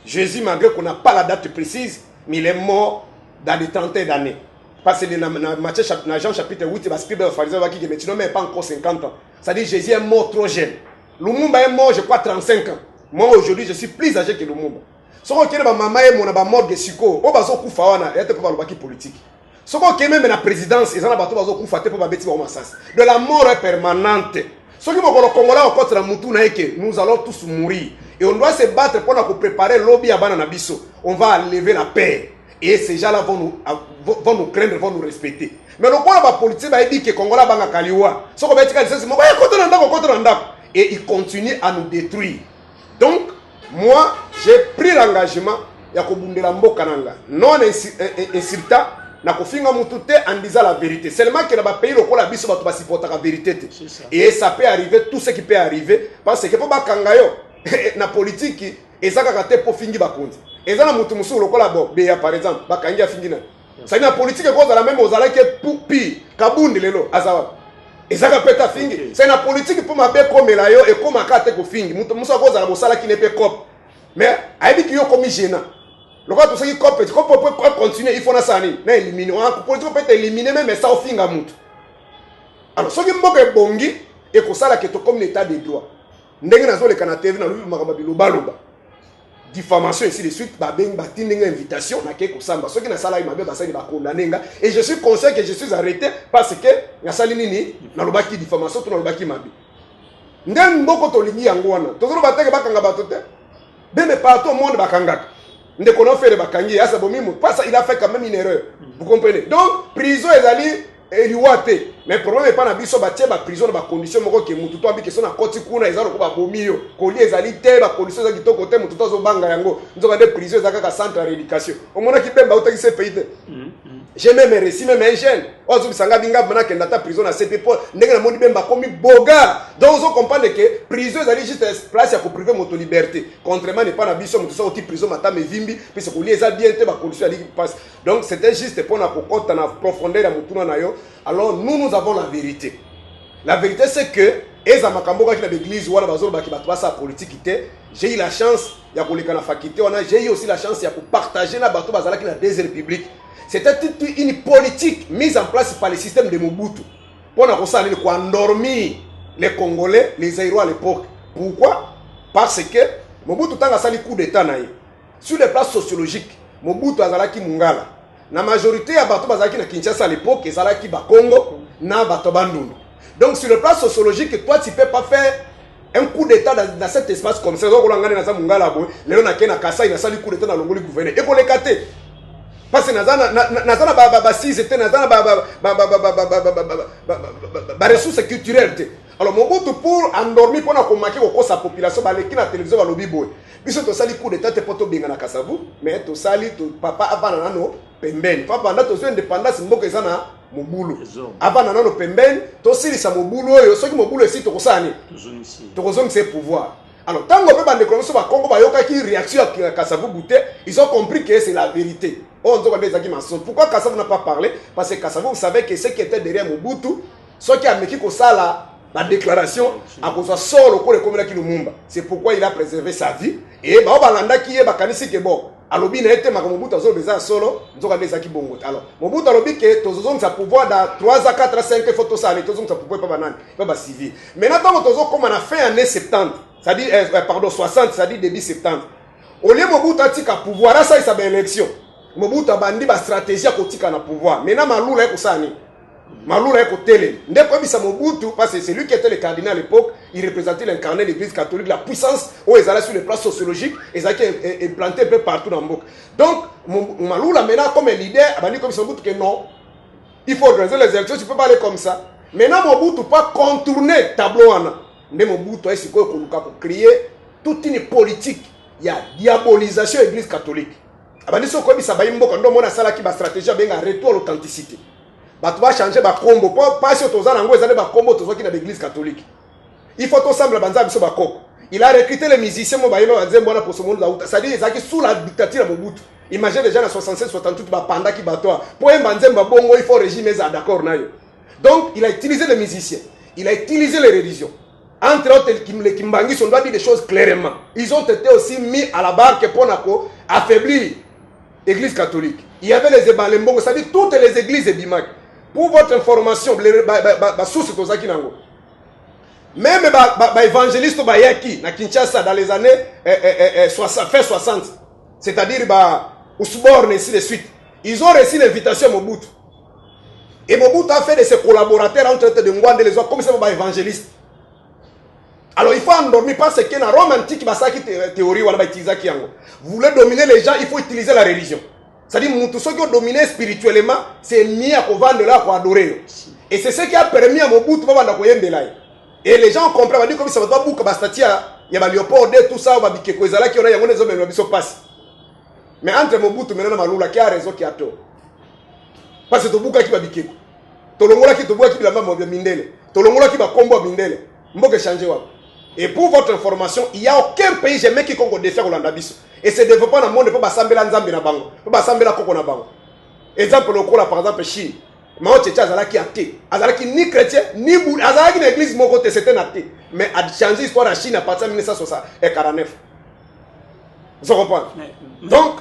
Jésus, malgré qu'on n'a pas la date précise, mais il est mort dans des trentaines d'années. Parce que dans Jean chapitre 8, il va scribe pharisien qui dit mais pas encore 50 ans. C'est-à-dire Jésus est mort trop jeune. Lumumba est mort, je crois, 35 ans. Moi, aujourd'hui, je suis plus âgé que Lumumba. Si on a maman et mon mort de Siko, on va se couper il y a des politique. Si on a même la présidence, ils ont un bateau pour faire de la mort est permanente. Si on a Congolais contre la Moutouna, nous allons tous mourir. Et on doit se battre pour nous préparer l'objet à Bananabiso. On va enlever la paix. Et ces gens-là vont nous craindre, vont nous respecter. Mais le point de la politique, il dit que les Congolais vont Kaliwa. Si on a dit que et ils continuent à nous détruire. Donc, moi, j'ai pris l'engagement de kobundela mboka nanga. Non insulta, na kofinga mutute en disant la vérité. Seulement que dans le pays local la biso bato basipota la vérité. Et ça peut arriver, tout ce qui peut arriver parce que pour bakanga yo na politique ezaka kate po fingi bakundi. Ezana mutu musu lokola bo beya par exemple, bakangi afingi na. Ça na politique ko za la même ozala ke pi kabundi lelo azawa. Ezaka peta fingi. C'est la politique pour mabe comme la yo et comme akate ko fingi. Mutu musu ko za la bosala ki ne pe cop. Mais ayebi ki yo comme gênant. Le quoi tout ça qui cop peut continuer, il faut na sani. Na éliminer. On politique peut éliminer même ça au finga mutu. Alors ce qui mboka bongi et ko sala ke to comme l'état des droits. Ndenge nazo le kana TV na lubi makamba biloba loba. diffamation ainsi de suite babeng batindenga invitation na ke kosamba soki na sala mabe basali ba condamner nga et je suis conscient que je suis arrêté parce que na sali nini na lobaki diffamation to na lobaki mabe ndeng mboko to lingi yango wana tozolo bateke bakanga bato te beme partout au monde bakangaka ndeko no fere bakangi asa bomimu parce il a fait quand même une erreur vous comprenez donc prison ezali eliwate mais problème est pas na biso batie ba prison ba condition moko ke mutu to abiki so na koti kuna ezalo ko ba bomio ko li ezali te ba condition za kitoko te mutu to zo banga yango nzoka de prison za kaka centre de rééducation o mona ki bemba utaki se pays te j'ai même réussi même un jeune ozo bisanga binga bana kenda ta prison na CP Paul ndenge na moni bemba komi boga donc on comprendre que prison ezali juste place ya ko priver moto liberté contrairement n'est pas na biso mutu so oti prison matame vimbi puis ko li ezali bien te ba condition ali passe donc c'était juste pour na kokota na profondeur ya mutu na yo. Alors nous avons la vérité. La vérité c'est que eza makambo ka l'église wala bazolo baki batwasa politique j'ai eu la chance ya koleka na faculté j'ai eu aussi la chance ya ko partager na bato bazala ki na deuxième république. C'était une politique mise en place par le système de Mobutu. Pour na endormir les Congolais, les Zaïrois à l'époque. Pourquoi? Parce que Mobutu tanga sali coup d'état na ye. Sur les plans sociologiques, Mobutu azalaki mungala. La majorité ya bato bazalaki na Kinshasa à l'époque, ezalaki ba Congo na bato bandundu. Donc sur le plan sociologique, toi tu peux pas faire un coup d'état dans cet espace comme ça. Donc on ngana na mungala boy, lelo na kena Kasai na sali coup d'état na longoli gouverneur. Et ko lekate. Parce que nazana ba c'était nazana ba ressources culturelles. Alors Mobutu pour endormir pour na komaki ko sa population ba leki na télévision ba lobi boy. Biso to sali coup d'état te poto benga na Kasavu, mais to sali to papa abana nano pembeni. Papa na to so indépendance mboka ezana mobulu. Abana nano pembeni to silisa mobulu oyo soki mobulu esi to kosani. To kozongi c'est pouvoir. Alors tant que bande de ba Congo ba yoka ki réaction à Kasavu Bouté, ils ont compris que c'est la vérité. On doit dire ça. Pourquoi Kasavu n'a pas parlé? Parce que Kasavu, vous savez que ce qui était derrière Mobutu, ce qui a mis la déclaration, à cause de solo pour le communauté qui Lumumba. C'est pourquoi il a préservé sa vie. Et bah Balanda qui est bakanisi que bon. Alors bien été ma Mobutu azo beza solo, nous avons des acquis bongo. Alors Mobutu a lobby que tozozong sa pouvoir dans 3 à 4 à 5 photos ça, tozozong sa pouvoir pas banane, pas civil. Mais maintenant tozozong comme on a fait en année 70, c'est-à-dire pardon 60, c'est-à-dire début 70. Au lieu Mobutu a tika pouvoir, là ça il s'appelle élection. Mobutu a bandi ba stratégie à kotika na pouvoir. Maintenant Malula eko sani. Malula eko tele. Ndeko bisa Mobutu parce que c'est lui qui était le cardinal à l'époque, il représentait l'incarné de l'église catholique, la puissance où ils allaient sur les places sociologiques, ils allaient implanter un peu partout dans le monde. Donc Malula maintenant comme un leader, a bandi comme Mobutu que non. Il faut organiser les élections, tu peux pas aller comme ça. Maintenant Mobutu pas contourner tableau ana. Mais Mobutu est quoi pour créer toute une politique, il y a diabolisation de l'église catholique. Abandi so ko bisa bayimbo ko ndo mona sala ki ba stratégie benga retour à l'authenticité. Ba tu vas changer ba combo pas sur tozana ngo ezale ba combo tozoki na l'église catholique. Il faut tout semble banza biso ba koko. Il a recruté les musiciens mo bayimba banzembo na pour ce monde là. C'est-à-dire ezaki sous la dictature de Mobutu. Imagine déjà en 67 68 ba panda ki batoa. Pour un banzemba bongo il faut régime ça d'accord na yo. Donc il a utilisé les musiciens. Il a utilisé les religions. Entre autres, les Kimbangis, on doit dire des choses clairement. Ils ont été aussi mis à la barque pour affaiblir l'église catholique. Il y avait les Ebalembongo, c'est-à-dire toutes les églises Ebimak. Pour votre information, les sources de Zakinango. Même les évangélistes Bayaki, na Kinshasa, dans les années fin 60, c'est-à-dire Ousborne et ainsi de suite, ils ont reçu l'invitation à Mobutu. Et Mobutu a fait de ses collaborateurs en train de Ngwande les autres comme ça, évangélistes. Alors il faut endormir parce que dans Rome antique, théorie, vous voulez dominer les gens, il faut utiliser la religion. C'est-à-dire que ceux qui ont dominé spirituellement, c'est mis à vendre là pour adorer. Et c'est ce qui a permis à Mobutu de vendre là. Et les gens comprennent, on dit comme ça va pas beaucoup bastatia, il y a Léopold tout ça, on va biquer quoi là qui on a des hommes mais ils passent. Mais entre Mobutu maintenant Malula qui a raison qui a tort. Parce que Tobuka qui va biquer. Tolongola qui Tobuka qui la maman mindele. Tolongola qui va combo mindele. Mboke changer wa. Et pour votre information, il n'y a aucun pays jamais qui congo défaire Hollanda biso. Et c'est développement dans le monde pour basambela nzambe na bango, pour basambela koko na bango. Exemple lokola par exemple Chine. Mao Tche azalaki athée, azalaki ni chrétien ni bouddhiste, azalaki une église moko te c'était athée, mais a changé l'histoire en Chine à partir de 1949. Vous comprenez? Donc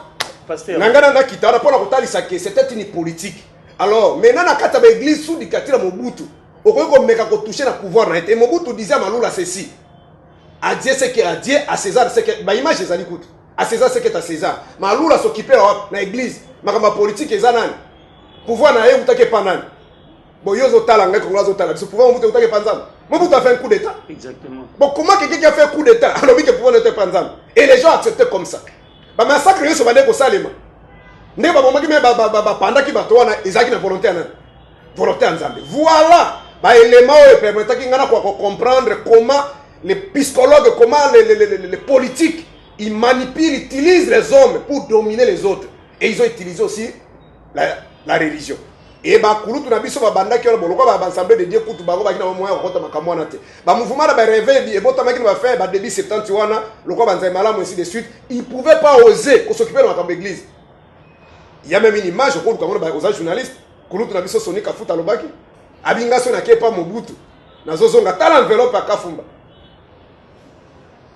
pasteur nangana kitana pour na kotalisa que c'était une politique. Alors maintenant na kata ba église sous dictature Mobutu, okoki ko meka ko toucher na pouvoir na et Mobutu disait à Malula ceci. À Dieu ce qui est à Dieu, à César ce qui est. Bah, image, ça écoute. à César ce qui est à César. Malula s'occuper na église, makamba politique ezanani. Pouvoir na ye utake panani. Bon yozo talanga ko lazo talanga. Ce pouvoir vous utake panzam. Mobutu a fait un coup d'état. Exactement. Bon comment quelqu'un qui a fait un coup d'état alors que pouvoir n'était panzam. Et les gens acceptaient comme ça. Ba massacre yo so bande ko salema. Ndé ba bomaki me ba panda ki ba to wana ezaki na volonté na. Volonté en Zambie. Voilà. Bah élément permettant qu'il y a comprendre comment les psychologues, comment les politiques, ils manipulent, ils utilisent les hommes pour dominer les autres. Et ils ont utilisé aussi la religion. Et bah kulutu na biso ba banda ki boloko ba ensemble de Dieu kutu bango ba kina moya kota makamwana te. Ba mouvement ba réveil et bota makina ba faire ba début 70 wana loko ba nzai malamu ainsi de suite, ils pouvaient pas oser s'occuper de la église. Il y a même une image au cours aux journalistes kulutu na biso sonika futa lobaki. Abinga so na kepa Mobutu nazozonga tala enveloppe akafumba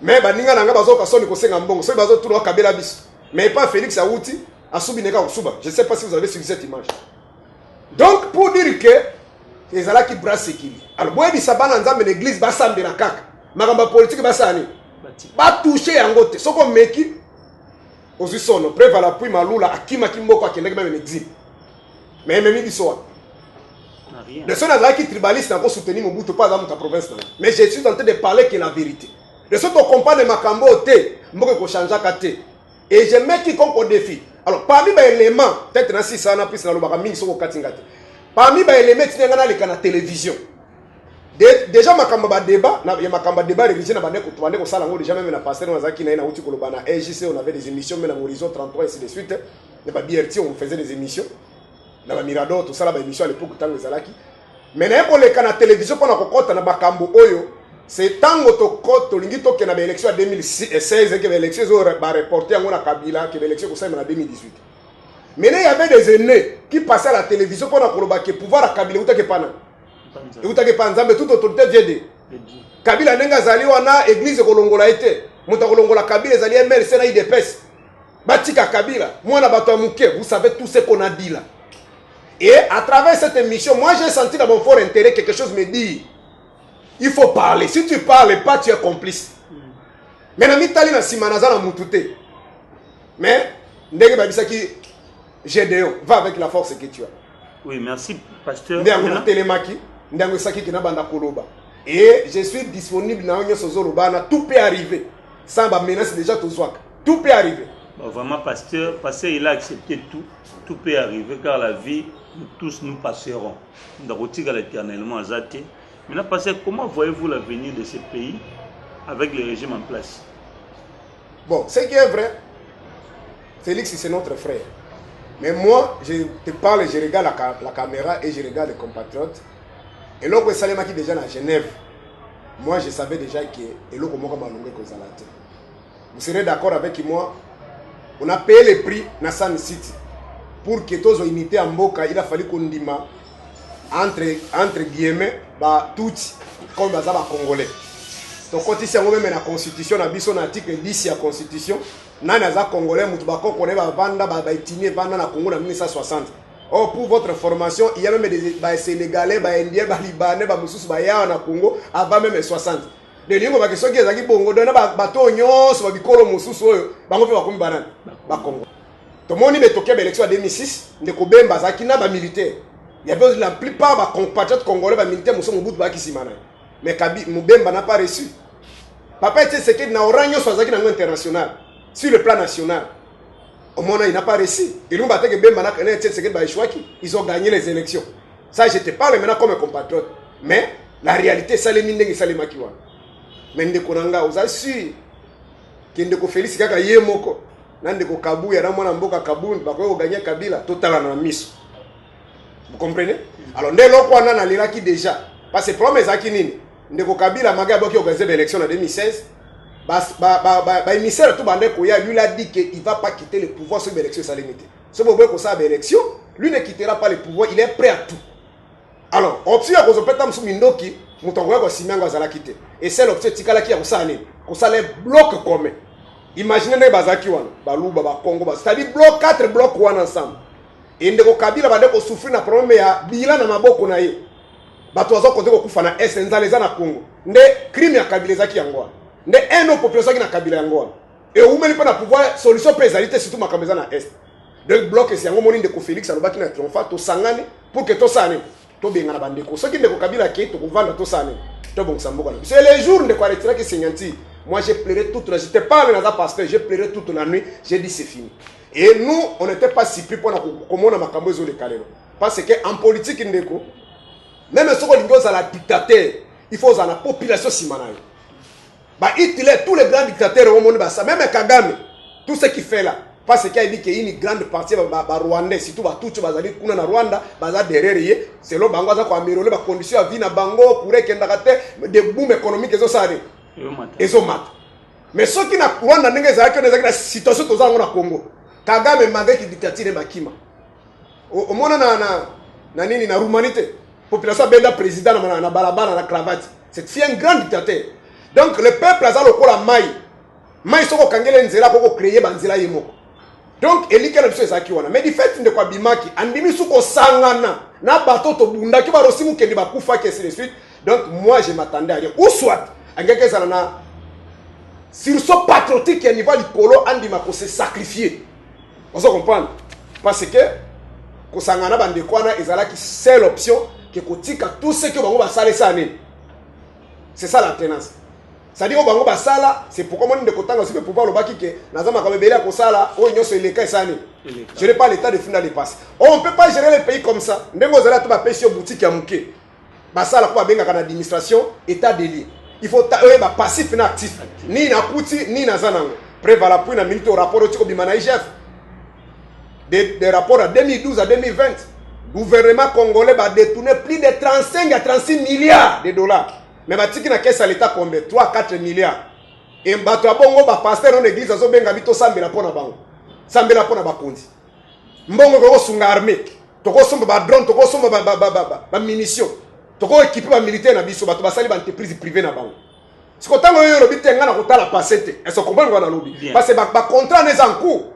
mais baninga nanga bazoka soni kosenga mbongo so bazo tula kabela biso mais pas Félix Awuti asubi neka kusuba. Je sais pas si vous avez suivi cette image. Donc pour dire que les ala qui brasse équilibre alors boye bisabana nzambe l'église basambe na kaka makamba politique basani ba toucher yango te soko meki ozisono preuve la puis malula akima kimboko akendeke même exil mais même biso le son qui tribaliste n'a pas soutenu Mobutu pas dans ta province. Mais je suis en train de parler que la vérité. Le son ton compagnon de Makambo té, mboke ko chanja kate. Et je mets quiconque au défi. Alors parmi les éléments, peut-être ainsi ça n'a plus na lobaka mingi soko katingate. Parmi les éléments tinga na leka na télévision. Déjà Makambo ba débat, na ya Makambo débat religieux na bande ko sala ngo déjà même na pasteur na zaki na ina uti ko lobana EJC on avait des émissions même na Horizon 33 et ainsi de suite. Na ba BRT on faisait des émissions. Dans la Mirador, tout ça, la émission à l'époque, tant que Zalaki. Mais quand les canaux télévision, pendant qu'on compte, dans Bakambo Oyo, c'est tant que tu comptes, tu as une élection en 2016, que l'élection va reporter en Kabila, que l'élection en 2018. Mais il y avait des aînés qui passaient à la télévision pendant qu'on a pouvoir à Kabila, ou t'as que pas. Ou t'as que pas, mais toute autorité vient de. Kabila n'enga zali wana église kolongola été. Mouta kolongola Kabila zali MLC na IDPS. Batika Kabila, moi na bato amuke, vous savez tout ce qu'on a dit là. Et à travers cette émission, moi j'ai senti dans mon fort intérêt quelque chose me dit. Il faut parler. Si tu parles pas, tu es complice. Mais Namitali na simanaza na mutute. Mais ndenge babisaki Gédéon, va avec la force que tu as. Oui, merci pasteur. Ndenge telemaki, ndenge saki kina banda koloba. Et je suis disponible na onyo sozolobana, tout peut arriver. Sans ba menace déjà tout soit. Tout peut arriver. Bon, vraiment pasteur, il a accepté tout. Tout peut arriver car la vie, nous tous nous passerons. Nous avons éternellement azaté. Maintenant, pasteur, comment voyez-vous l'avenir de ce pays avec le régime en place? Bon, ce qui est vrai, Félix, c'est notre frère. Mais moi, je te parle, je regarde la caméra et je regarde les compatriotes. Et là, Salema qui est déjà à Genève, moi, je savais déjà que vous serez d'accord avec moi, on a payé le prix dans San City. Pour que tous les unités en Mboka, il a fallu qu'on dise entre guillemets, tout comme les Congolais. Donc, quand il y a la constitution, on a article 10 de la constitution, il y a des Congolais qui ont vendre la Congo en 1960. Or, pour votre formation, il y a même des Sénégalais, des Indiens, des Libanais, des Moussous, des Congo avant même 60. Les gens qui sont là, ils ont des bateaux, ils ont des bateaux, Moussous, ils ont des Congo. Tout le monde a été l'élection en 2006, il y a des militaires. Il y avait la plupart des compatriotes congolais, des militaires, qui sont au bout de Bakissimana. Mais Mbemba n'a pas reçu. Papa était ce qu'il y a un international, sur le plan national. Au moins, il n'a pas reçu. Ils ont gagné les élections. Ça, je te parle maintenant comme un compatriote. Mais la réalité, c'est les Mindeng et les Makiwa. Mais Ndekonanga, vous avez su que Ndeko Félix Kaka Yemoko. Nandeko Kabu, ya ramona mboka Kabu, bako gagner Kabila, total na miso. Vous comprenez? Alors, ndelo kwa na liraki déjà. Parce que promesse à Kinini, Ndeko Kabila maga boki organiser l'élection en 2016. Émissaire tout bandé Koya, lui a dit qu'il ne va pas quitter le pouvoir sur l'élection salinité. Ce moment où ça a l'élection, lui ne quittera pas le pouvoir, il est prêt à tout. Alors, option à cause de Petam Soumindoki, Moutongoya ko Simengo zala quitter. Et c'est l'option tikala qui a usane, ko ça les blocs commun. Imaginez les bazaki wana, Baluba, Congo, c'est-à-dire bloc 4 blocs one ensemble. Et Ndeko Kabila va deko souffrir na problème ya bilan na maboko na ye. Bato wazo konte ko kufa na Nzaleza na Congo. Nde crime ya Kabila zaki yango. Nde eno population qui na Kabila yango. et où même pas pouvoir solution pénalité surtout ma caméra na est donc bloc c'est un moment de Félix alobaki na triomphal to sangane pour que to sane to benga na bandeko ce qui ndeko Kabila ke to kovanda to sane to bon samboka na c'est les jours de quoi retirer que Senganti moi j'ai pleuré toute la j'étais pas dans la pasteur j'ai pleuré toute la nuit j'ai dit c'est fini et nous on n'était pas si pris pour na comment na makambo zo le kalelo parce que en politique ndeko même si on est la dictateur il faut la population simanayo bah il est tous les grands dictateurs au monde ça même Kagame tout ce qu'il fait là parce qu'il a dit qu'il y a une grande partie Rwandais surtout tout ce bazali kuna na Rwanda baza derrière c'est le bango za ko améliorer ba conditions à vie na bango pour que ndakate de boom économique ezo sare ezo mat mais ceux qui na Rwanda ndenge za que na situation tozanga na Congo Kagame mandé qui dictature makima au monde na nini na humanité population benda président na balabala na cravate c'est un grand dictateur donc le peuple a lokola mai soko kangele nzela ko créer banzela yemo donc elike na biso ezaki wana mais du fait de kwa bimaki andimi suko sangana na bato to bunda ki barosi mukendi bakufa ke c'est suite donc moi je m'attendais à rien ou soit angeke ça na sur ce patriotique à niveau du polo andima ko se sacrifier on se comprend parce que ko sangana bande kwana ezalaki seule option que kotika tout ce que bango basala ça né c'est ça la tenance. C'est-à-dire que basala c'est pourquoi moi de kotanga aussi pouvoir le baki que nazama ka bebela ko sala o nyoso eleka esani. Je n'ai pas l'état de finir les passes. On peut pas gérer le pays comme ça. Ndengo zala to ba pesi boutique ya muke. Basala ko benga kana administration état délié. Il faut ba passif na actif. Ni na puti ni na zanango. Prévala pour na minute au rapport au bimana chef. Des rapports à 2012 à 2020. Le gouvernement congolais va détourner plus de 35 à 36 milliards de dollars. Mais batiki na caisse à l'état combien 3-4 milliards. Et bato abongo ba pasteur en église azo benga bito sambela pona bango. Sambela pona bakondi. Mbongo ko sunga armée. Toko somba ba drone, toko somba ba munitions. Toko équiper ba militaire na biso bato basali ba entreprise privée na bango. Siko tango yo lobi tenga na kotala pasete. Est-ce qu'on comprend na lobi? Parce que ba contrat n'est en cours.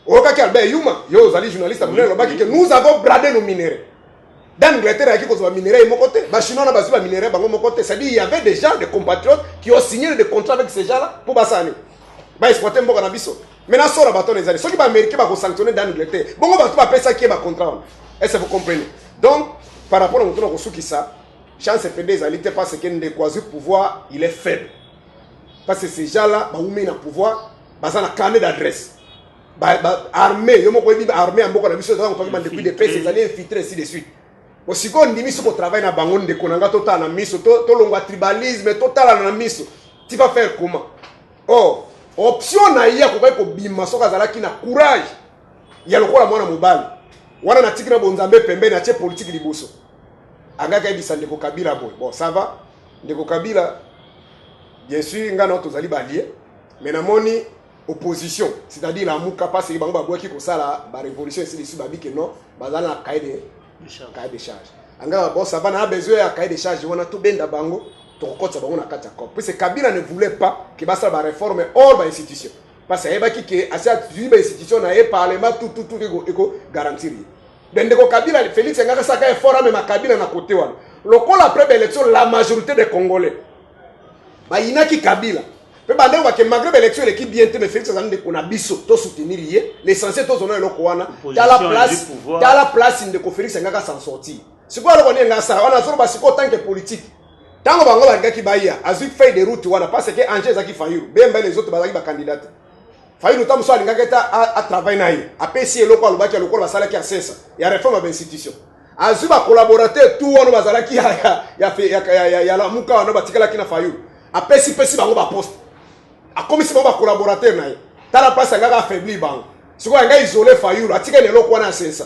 Okaki Albert Yuma, yo zali journaliste amune lobaki que nous avons bradé nos minéraux. Dans l'Angleterre, il y a des minéraux de mon côté. Les Chinois ont des minéraux de mon côté. C'est-à-dire qu'il y avait des gens, des compatriotes, qui ont signé des contrats avec ces gens-là pour Bassani. Ils exploitaient un peu de biso. Maintenant, ça, on va les années. Ceux qui sont américains vont sanctionner dans l'Angleterre. Bon, on va tout appeler ça qui est un contrat. Est-ce que vous comprenez? Donc, par rapport à notre qui qui ça, chance fait des alliés parce que le pouvoir, il est faible. Parce que ces gens-là, ils ont mis le pouvoir, ils ont un carnet d'adresse. Armée, ils ont armée en beaucoup de biso, depuis des pays, ils allaient infiltrer ainsi de suite. Aussi qu'on dit que travail na bangon de konanga total na miso to longwa tribalisme total na miso tu vas faire comment oh option na iya ko ko bima soka zalaki na courage ya lokola mwana mobali wana na tikina bonzambe pembe na che politique liboso angaka ebisa ndeko Kabila boy bon ça va ndeko Kabila bien sûr ngana to zali balie mais na moni opposition c'est-à-dire la muka parce que bango babwaki ko sala ba révolution ici dessus babi que non bazala kaide cahier de charge. Anga bon ça va na besoin à cahier de charge on a tout benda bango to kokotsa bango na kata ko. Parce que Kabila ne voulait pas que basa ba réforme hors ba institution. Parce que ebaki que asa ba institution na e parlement tout ego garantir. Dendeko Kabila Félix ngaka saka effort mais Kabila na côté wana. Lokola après l'élection la majorité des Congolais ba inaki Kabila. Pe bande wa ke malgré l'élection l'équipe bien mais Félix azande ko na biso to soutenir lié l'essentiel to zona eloko wana dans la place de ko Félix ngaka s'en sortir. C'est quoi le connait ngasa on a sur ba siko tant que politique. Tango bango ba ngaki ba ya azu fait des routes wana parce que Angers zaki Fayulu bemba les autres bazaki ba candidat. Fayulu tam so alingaka ta à travailler na ye. APC eloko alobaki eloko ba sala ki asesa. Ya réforme ba institution. Azu ba collaborateur tout wana bazalaki ya la muka wana batikala ki na Fayulu. APC pesi bango ba poste. A comme si ba collaborateur na ye tala place ngaka affaibli bango siko nga isolé Fayulu atika lelo kwa na sensa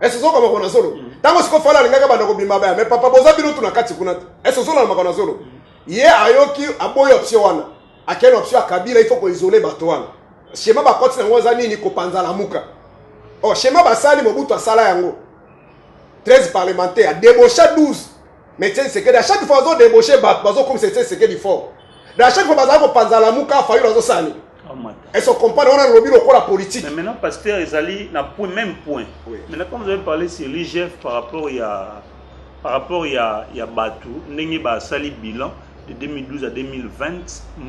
est-ce que comme kona solo tango siko fala ngaka banda ko bimba ba mais papa boza bino tuna kati kuna est-ce que solo na makona solo ye ayoki aboyo option wana akena option akabila il faut ko isoler bato wana schéma ba koti na ngoza nini ko panza la muka oh schéma ba sali mobutu asala yango 13 parlementaires débauché 12 mais c'est que à chaque fois on débauché bazo comme c'est que du fort. À chaque fois que panza la muka Fayulu azosani. Elles sont comparées on a lobby au la politique. Mais maintenant pasteur Ezali n'a point même point. Oui. Maintenant comme vous avez parlé sur l'IGF par rapport il y a Batou, Nengi ba sali bilan de 2012 à 2020,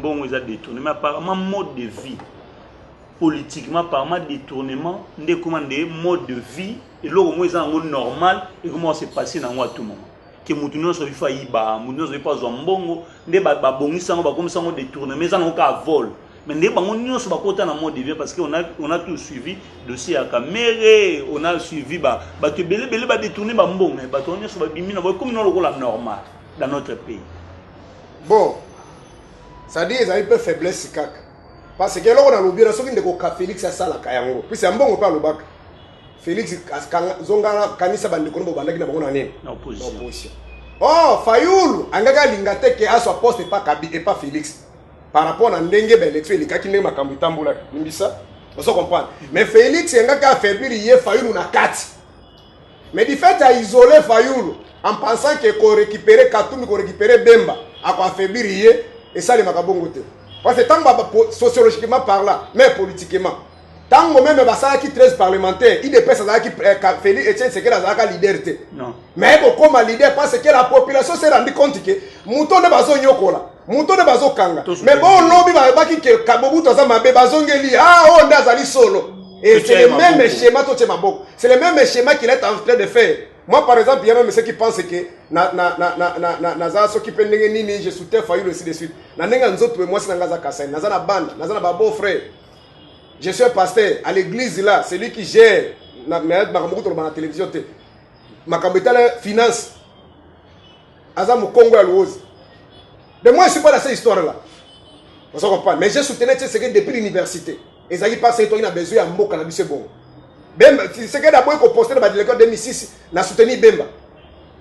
bon, ils ont détourné. Mais apparemment, mode de vie, politiquement, apparemment, détournement, des mode de vie, et là, au moins, ils ont normal, et comment c'est passé dans tout le monde. Que Moutounion soit fait Moutounion soit pas Zombongo, des babongi sango, comme ça, on détourne, mais ça n'a aucun vol. Mais des babongi sont pas content dans mode de vie parce qu'on a tout suivi, dossier à Caméré, on a suivi, que belé détourner, bambong, mais on est sur bimina, comme nous le normal dans notre pays. Bon, ça dit qu'ils ont un peu faiblesse, parce que là, on a l'oublié, on a dit que Félix a ça la Kayango. Puis c'est un bon pas le bac. Félix Zonga Kanisa Bandekono Bandaki na bango na nini? Opposition. Oh, Fayoul, angaka lingate ke a soit poste pas Kabi et pas Félix. Par rapport à ndenge ba élection il ka kinenge makambo tambula. Nimbisa. On se comprend. Mais Félix angaka affaiblir yé Fayoul na 4. Mais du fait à isoler Fayoul en pensant que ko récupérer Katoumi, ko récupérer Bemba, a ko affaiblir yé et ça les makabongo te. Parce que tant sociologiquement parlant, mais politiquement tant que même basaki 13 parlementaires, il dépêche à qui Félix Etienne c'est que la leader. Non. Mais comme leader parce que la population s'est rendu compte que mouton de bazo nyokola, mouton de bazo kanga. Mais bon lobby ba ki que Kabobu toza mabe bazongeli oh ndazali solo. Et c'est le même schéma tout maboko. C'est le même schéma qu'il est en train de faire. Moi par exemple, il y a même ceux qui pensent que na ceux qui pendenge nini je soutiens Fayoul aussi de suite. Na nenga nzoto moi c'est ngaza kasai, na za na bande, na za na ba beau frère. Je suis un pasteur à l'église là, c'est lui qui gère la télévision. Ma capitale finance. Azam Congo à l'Ouose. Mais moi je ne suis pas dans cette histoire là. Vous comprenez? Mais je soutenais ce que depuis l'université. Et ça y passe, il a besoin de Mboka, c'est bon. C'est que d'abord qu'on postait dans l'école 2006, on a soutenu Bemba.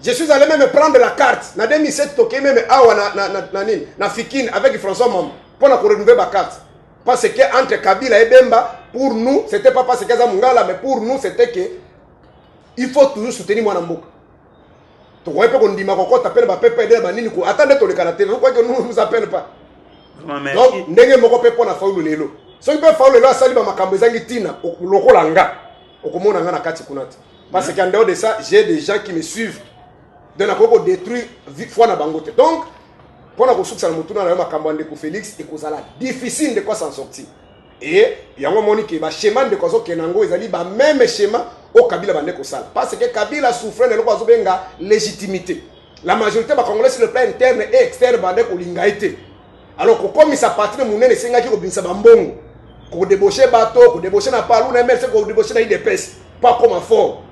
Je suis allé même prendre la carte. En 2007, je même na Fikine avec François Mom pour renouveler ma carte. Parce que entre Kabila et Bemba, pour nous, c'était pas parce que ça Mungala, mais pour nous, c'était que il faut toujours soutenir moi Mboka. Tu vois pas qu'on dit Makoko t'appelle ma pépé de Banini ko attendez ton le canapé, vous croyez que nous nous appelle pas. Donc ndenge moko pe pona faulu lelo. So il peut faulu lelo asali ba makambo ezangi tina lokola nga. Okomona nga na kati kunata. Parce qu'en dehors de ça, j'ai des gens qui me suivent. De na koko détruire fois na bangote. Donc pour la construction de Moutouna, on a un Félix et qu'on a difficile de quoi s'en sortir. Et il y a un moment qui va schéma de quoi Kenango, ils allaient même schéma au Kabila Bandeko Sal. Parce que Kabila souffrait de la légitimité. La majorité va congolais sur le plan interne et externe Bandeko Lingaïté. Alors que comme il s'appartient à Mounen et Senga qui obéissent à Bambongo, qu'on débauche bateau, qu'on débauche na palou, qu'on débauche na IDPS, pas comme un fort.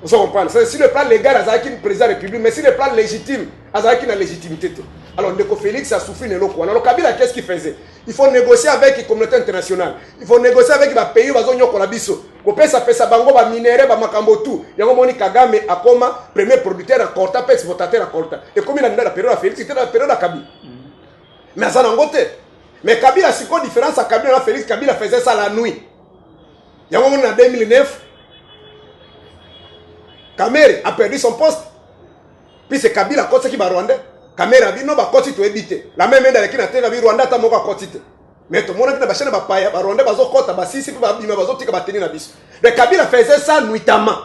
Vous comprenez? Si le plan légal, Azaki le président de la République, mais si le plan légitime, Azaki la légitimité. Alors, Ndeko Félix a souffert de l'eau. Alors, Kabila, qu'est-ce qu'il faisait? Il faut négocier avec la communauté internationale. Il faut négocier avec les pays où ils ont la biso. Quand ça fait ça, bango, ba minéré, ba makambo tout. Il y a un moment Kagame a comme premier producteur à Korta, puis exportateur à Korta. Et comme il a dans la période de Félix, c'était dans la période de Kabila. Mais ça n'a pas été. Mais Kabila, c'est quoi la différence à Kabila et Félix? Kabila faisait ça la nuit. Il y a un moment en 2009, Kamere a perdu son poste. Puis c'est Kabila qui va Rwanda. Kamere a dit non, va continuer à éviter. La même dans laquelle il a dit Rwanda, il va continuer. Mais tout le monde qui n'a pas paya, Rwanda va continuer à si va bima va continuer à tenir la bis. Mais Kabila faisait ça nuitamment.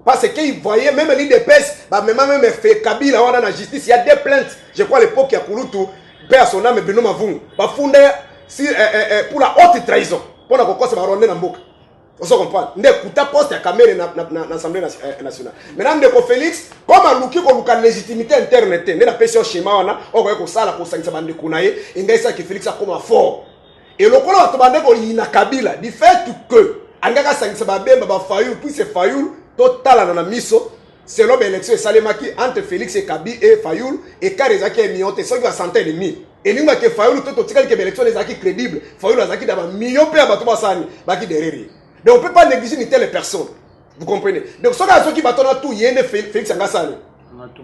Parce qu'il voyait même l'IDPS, même fait Kabila on a la justice, il y a des plaintes. Je crois à l'époque il y a Kouloutou, père son âme Beno Mavung, va fonder pour la haute trahison. Pour la Rwanda va Rwanda dans Mboka. On se comprend. Nous écoutons poste à Kamere dans l'Assemblée nationale. Maintenant, nous Félix, comme nous qui avons une légitimité interne, nous avons fait un schéma, on va faire ça pour sanctionner les Kounaye, et nous avons que Félix a comme fort. Et le Kounaye a demandé qu'il y a Kabila, du fait que, en gars sanctionner Bemba Fayoul, puis c'est Fayoul, total dans la miso, selon l'élection de Salemaki entre Félix et Kabi et Fayoul, et Karezaki et Mionte, ceux qui va sentir les mi. Et nous avons que Fayoul, tout le temps que l'élection des acquis crédibles, Fayoul a acquis d'abord millions de paix à Batoubassani, Baki derrière. Donc on ne peut pas négliger ni telle personne. Vous comprenez? Donc ceux qui battent tout, il y a Félix Angassani.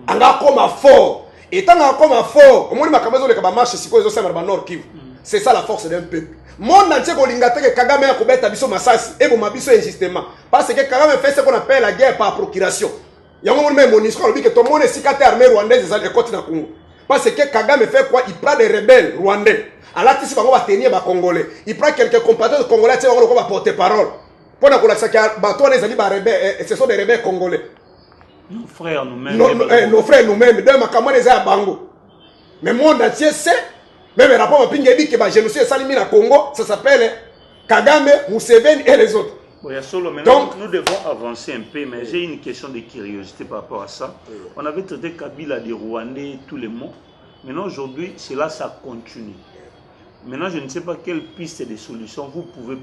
On a comme un fort. Et tant qu'on a comme un fort, au moins il marche si vous avez un Nord Kivu. C'est ça la force d'un peuple. Monde entier que Kagame a combattu Abisso Massassi et Bomabisso injustement. Parce que Kagame fait ce qu'on appelle la guerre par procuration. Il y a un moment même on dit que tout le monde est cicaté armée rwandaise et côté dans Congo. Parce que Kagame fait quoi? Il prend des rebelles rwandais. Alors si on va tenir les Congolais, il prend quelques compatriotes congolais, on va porter parole. Pendant que ce sont des rebelles congolais. Nos frères nous-mêmes. Nos frères nous-mêmes. Deux Makamane à Bango. Mais le monde entier sait. Même le rapport Mapinga dit que le génocide salimi na Congo, ça s'appelle Kagame, Museveni et les autres. Bon, donc, nous devons avancer un peu, mais j'ai une question de curiosité par rapport à ça. On avait traité Kabila des Rwandais tous les mots. Maintenant, aujourd'hui, cela, ça continue. Maintenant, je ne sais pas quelle piste de solution vous pouvez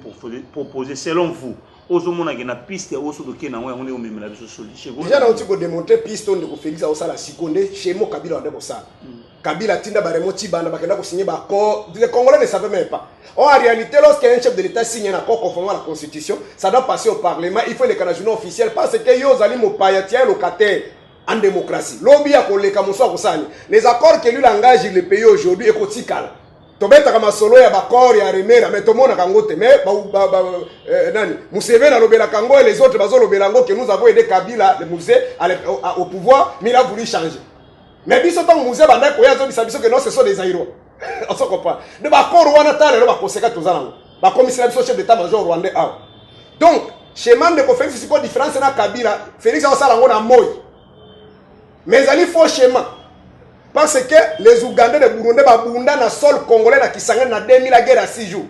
proposer selon vous. Déjà, on a démontré piste de Félix Aosala Sikonde chez moi Kabila de Bossa. Kabila Tinda Baremoti Banda Bakenda pour signer l'accord. Les Congolais ne savaient même pas. En réalité, lorsqu'un chef de l'État signe un accord conformément à la Constitution, ça doit passer au Parlement. Il faut les canaux officiels parce que yo zali mo payatien locataire en démocratie. Lobby a collé comme ça. Les accords que lui engage le pays aujourd'hui est cotical. Tobeta kama solo ya bakor ya remera mais tomona kangote mais nani Museveni a lobela kango et les autres bazo lobela ngo que nous avons aidé Kabila le musée au pouvoir mais il a voulu changer. Mais biso tant musée banda ko yazo biso que non ce sont des aïros. On se comprend. De bakor wana tale ba koseka tozala. Ba commissaire biso chef d'état major rwandais a. Donc chemin de conférence c'est quoi différence na Kabila Félix Aosala ngo na moy. Mais ali faux chemin. Parce que les Ougandais de Burundi babunda na sol congolais na Kisangani na 2000 la guerre à 6 jours.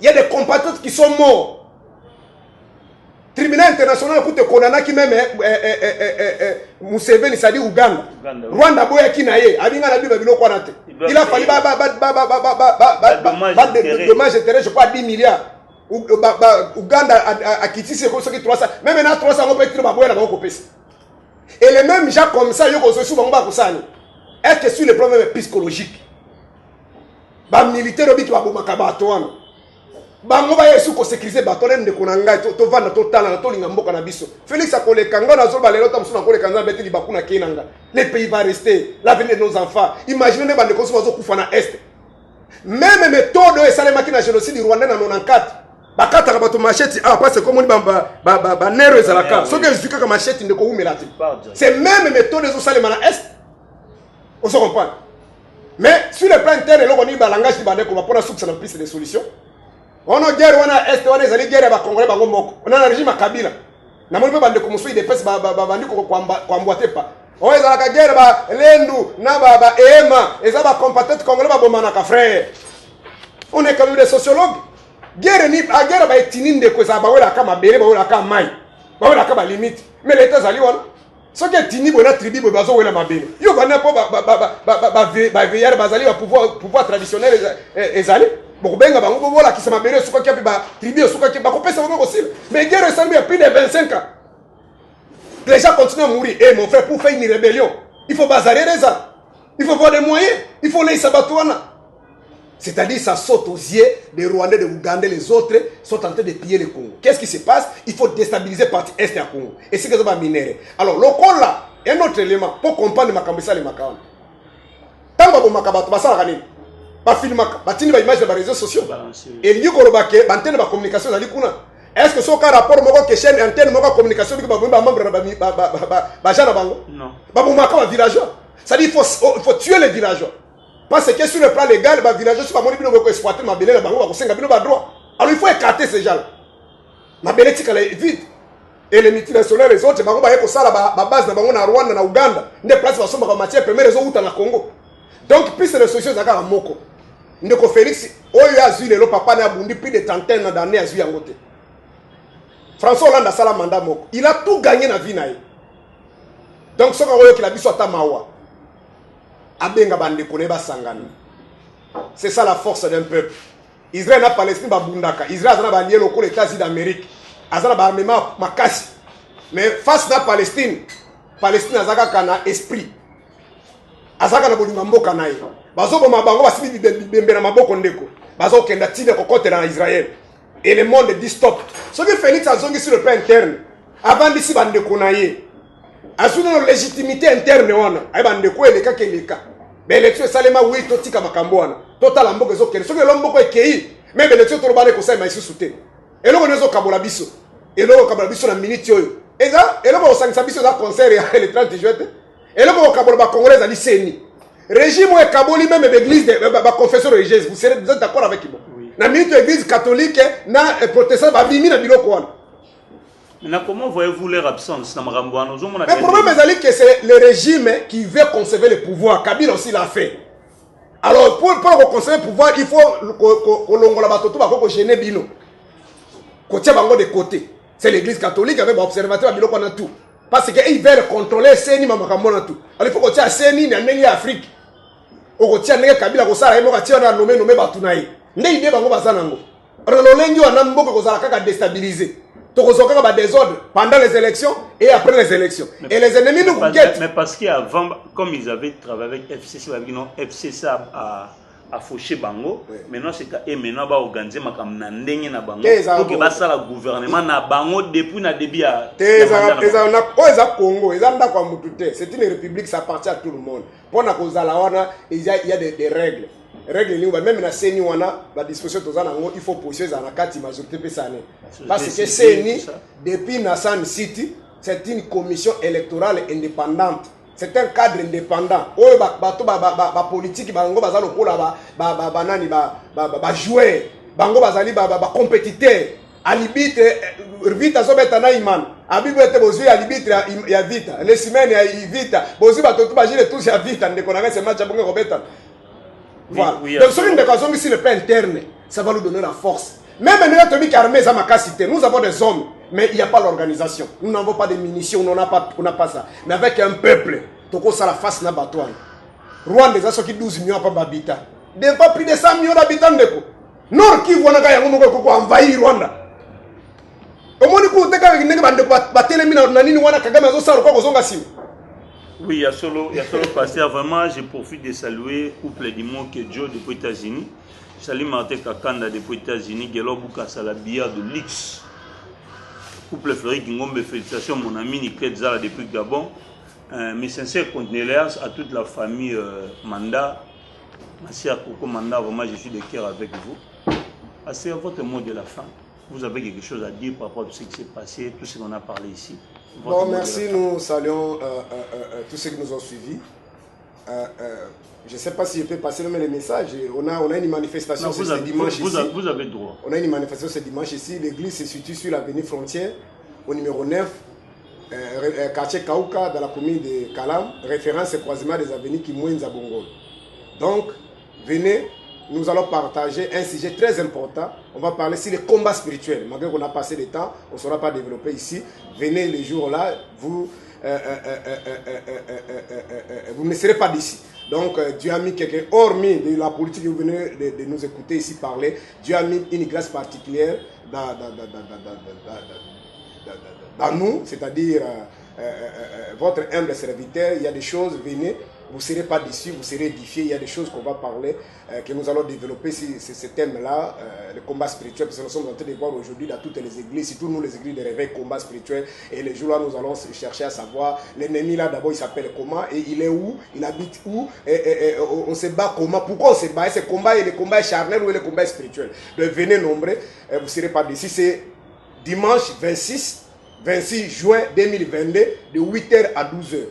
Il y a des compatriotes qui sont morts. Tribunal international écoute Konana qui même Museveni ça dit Ouganda. Rwanda boya kinaye abinga na biba biloko na te. Il a fallu dommage intérêt je crois 10 milliards. Ouganda a quitté ce qui 300 même maintenant 300 on peut être baboya na bako pesa. Et les mêmes gens comme ça yo ko sous bango ba kusani. Est-ce que sur le problème psychologique, les militaires qui ont été bateaux, bango ba yesu ko sécuriser bateau ne konanga to vanda to tala to linga mboka na biso. Félix akole kanga na zoba lelo tamsuna kole kanga beti libakuna kenanga. Le pays va rester, l'avenir de nos enfants. Imaginez les bande ko so kufa na est. Même méthode et salema ki na génocide rwandais na 94. Bakata bato machette parce que comme on ba nero ezalaka. So que je ka machette ndeko umelati. C'est même méthode zo salema na est. On se comprend. Mais sur le plan interne, on a un langage qui va sur la piste de solutions. On a guerre, on a est, on a des guerres, on a un régime à Kabila. On a des construits des fesses, on emboîter pas. On a la guerre, l'Endu, Naba, Ema, et ça va compatir Congolais, frère. On est comme des sociologues. Guerre ni a guerre ba etinine de ko za ba wela kama bele ba wela kama mai. Ba wela kama limite. Mais l'état zali wana. Ce qui est tini bona tribu bo bazo wela mabele. Yo bana po ba veilleur bazali ba pouvoir traditionnel ezali. Bon benga bango bo wala ki sama bele suka ki ba tribu suka ki ba ko pesa bango aussi. Mais guerre ça lui a plus de 25 ans. Les gens continuent à mourir. Eh mon frère pour faire une rébellion, il faut basarer les armes. Il faut voir des moyens, il faut les sabatouana. C'est-à-dire ça saute aux yeux des Rwandais, des Ougandais, les autres sont en train de piller le Congo. Qu'est-ce qui se passe? Il faut déstabiliser la partie est du Congo. Et c'est que ça va minérer. Alors, le Congo là, un autre élément pour comprendre le Makambesa et le Makawan. Tant que vous Makabato, vous savez, pas film, pas tini image de réseaux sociaux. Et il y a une antenne de communication. Est-ce que ce rapport que chaîne antenne de communication que vous membre non. Bah villageois. Ça dit il faut tuer les villageois. Parce que sur le plan légal, les villageois sont pas exploiter ma belle droit. Alors il faut écarter ces gens. Ma belle est vide. Et les multinationales, les autres, ils vont ça la base de Rwanda, en Ouganda. Des places qui sont en matière première, ils ont dans le Congo. Donc, plus de solutions à Moko. Ndeko Félix, Oyo le papa n'a bondi plus de trentaine d'années à Zuy Angote. François Hollande a ça la mandat Moko. Il a tout gagné dans la vie. Donc, ce qu'il a dit soit Mawa. Abenga bande koneba sangani. C'est ça la force d'un peuple. Israël na Palestine ba bundaka. Israël na ba lié loko les États-Unis d'Amérique. Azana ba armement makasi. Mais face na Palestine, Palestine azaka kana esprit. Azaka na bolinga mboka na ye. Bazo ba mabango basili bembera maboko ndeko. Bazo kenda tine kokote na Israël. Et le monde dit stop. Ce que Félix a zongi sur le plan interne. Avant d'ici bande konaye. Asuna no légitimité interne wana ayibande ko eleka keleka be élection salema oui to tika makambo wana total mboka zo kele soki lomboko ekei mais be élection to lobane ko sa maïsu souté eloko nezo kabola biso eloko kabola biso na minute oyo eza eloko osangisa biso za concert ya le 30 juillet eloko kabola ba congolais ali seni régime e kaboli même l'église de ba confession religieuse vous êtes d'accord avec moi na minute église catholique na protestant ba bimi na biloko wana. Maintenant, comment voyez-vous leur absence dans le problème est que c'est le régime qui veut conserver le pouvoir. Kabila aussi l'a fait. Alors, pour reconstruire le pouvoir, il faut que l'ongola batoto va gêner bino. Côté bango de côté. C'est l'église catholique avec l'observateur à biloko na tout. Parce qu'ils veulent contrôler Seni Mamakambo na tout. Alors, il faut que tu aies Seni na neli Afrique. Au tia nega Kabila ko sala imoka tia na nommé batunaï. Nde ide bango bazanango. Alors, l'olengi wana mboko ko sala kaka déstabiliser. Tokozoka ba désordre pendant les élections et après les élections. Et les ennemis nous guettent. Mais parce qu'avant, comme ils avaient travaillé avec FCC, non, FCC a fauché Bango. Oui. Maintenant, c'est maintenant va organiser ma kamnandenge na Bango. Pour que ça le gouvernement na Bango depuis na début à. Congo, c'est une république, ça appartient à tout le monde. Pour na kozala wana, il y a des règles. Règle ligne même na seni wana la disposition tozana ngo il faut poser za na kati majorité pesane parce que seni depuis Nassan City c'est une commission électorale indépendante, c'est un cadre indépendant oyo bato ba politique bango bazalo pola ba nani ba joueur bango bazali ba compétiteur alibitre vita zobeta na iman abibu ete bozu alibitre ya vita les semaines ya vita bozu batoto ba jile tous ya vita ndeko na se match abonga robeta. Voilà. Oui, donc, sur une déclaration sur le plan interne, ça va nous donner la force. Même notre armée, ça m'a cité. Nous avons des hommes, mais il n'y a pas l'organisation. Nous n'avons pas de munitions, on n'a pas ça. Mais avec un peuple, toko ça la face na batouane. Rwanda, ça qui 12 millions d'habitants. Des fois plus de 100 millions d'habitants. Nord qui voit naga yango moko envahir Rwanda. Au moins ko teka ngi bande batelemi na nini wana Kagame zo sala ko kozonga simu. Oui, il y a solo pasteur. Vraiment, je profite de saluer couple Dimon que Joe depuis les États-Unis. Je salue Martin Kakanda depuis les États-Unis. Gelo Bouka Salabia de Lix. Couple Fleury Ngombe, félicitations mon ami Niket Zala depuis Gabon. Mes sincères condoléances à toute la famille Manda. Ma sœur Coco Manda, vraiment, je suis de cœur avec vous. C'est votre mot de la fin. Vous avez quelque chose à dire par rapport à tout ce qui s'est passé, tout ce qu'on a parlé ici. Bon, merci, nous saluons tous ceux qui nous ont suivis. Je ne sais pas si je peux passer même les messages. On a une manifestation ce dimanche ici. Vous avez droit. On a une manifestation ce dimanche ici. L'église se situe sur l'avenue Frontière, au numéro 9, quartier Kauka, dans la commune de Kalam. Référence au croisement des avenues Kimwenza Bongo. Donc, venez. Nous allons partager un sujet très important. On va parler sur les combats spirituels. Malgré qu'on a passé le temps, on ne sera pas développé ici. Venez les jours-là, vous ne serez pas d'ici. Donc, Dieu a mis quelqu'un, hormis de la politique que vous venez de nous écouter ici parler, Dieu a mis une grâce particulière dans nous, c'est-à-dire votre humble serviteur. Il y a des choses, venez. Vous ne serez pas d'ici, vous serez édifiés. Il y a des choses qu'on va parler, que nous allons développer sur ce thème-là, le combat spirituel, parce que nous sommes en train de voir aujourd'hui dans toutes les églises, surtout nous les églises de réveil, combat spirituel. Et les jours-là, nous allons chercher à savoir, l'ennemi là, d'abord, il s'appelle comment, et il est où, il habite où, et on se bat comment, pourquoi on se bat, est-ce que le combat est charnel ou le combat est spirituel. Donc venez nombreux, vous ne serez pas d'ici. C'est dimanche 26 juin 2022, de 8h à 12h.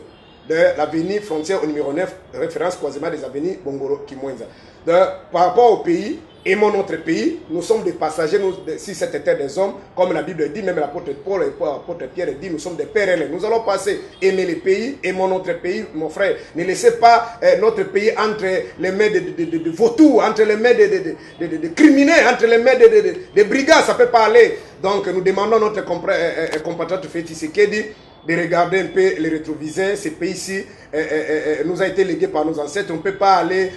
De l'avenue Frontière au numéro 9, référence croisement des avenues Bongoro Kimwenza. Par rapport au pays, aimons notre pays, nous sommes des passagers si cette terre des hommes, comme la Bible dit, même l'apôtre Paul et l'apôtre Pierre dit, nous sommes des pèlerins. Nous allons passer, aimer le pays, aimons notre pays, mon frère. Ne laissez pas notre pays entre les mains de vautours, entre les mains de criminels, entre les mains de brigands, ça ne peut pas aller. Donc nous demandons à notre compatriote Félix Tshisekedi de regarder un peu les rétroviseurs. Ce pays-ci nous a été légué par nos ancêtres. On ne peut pas aller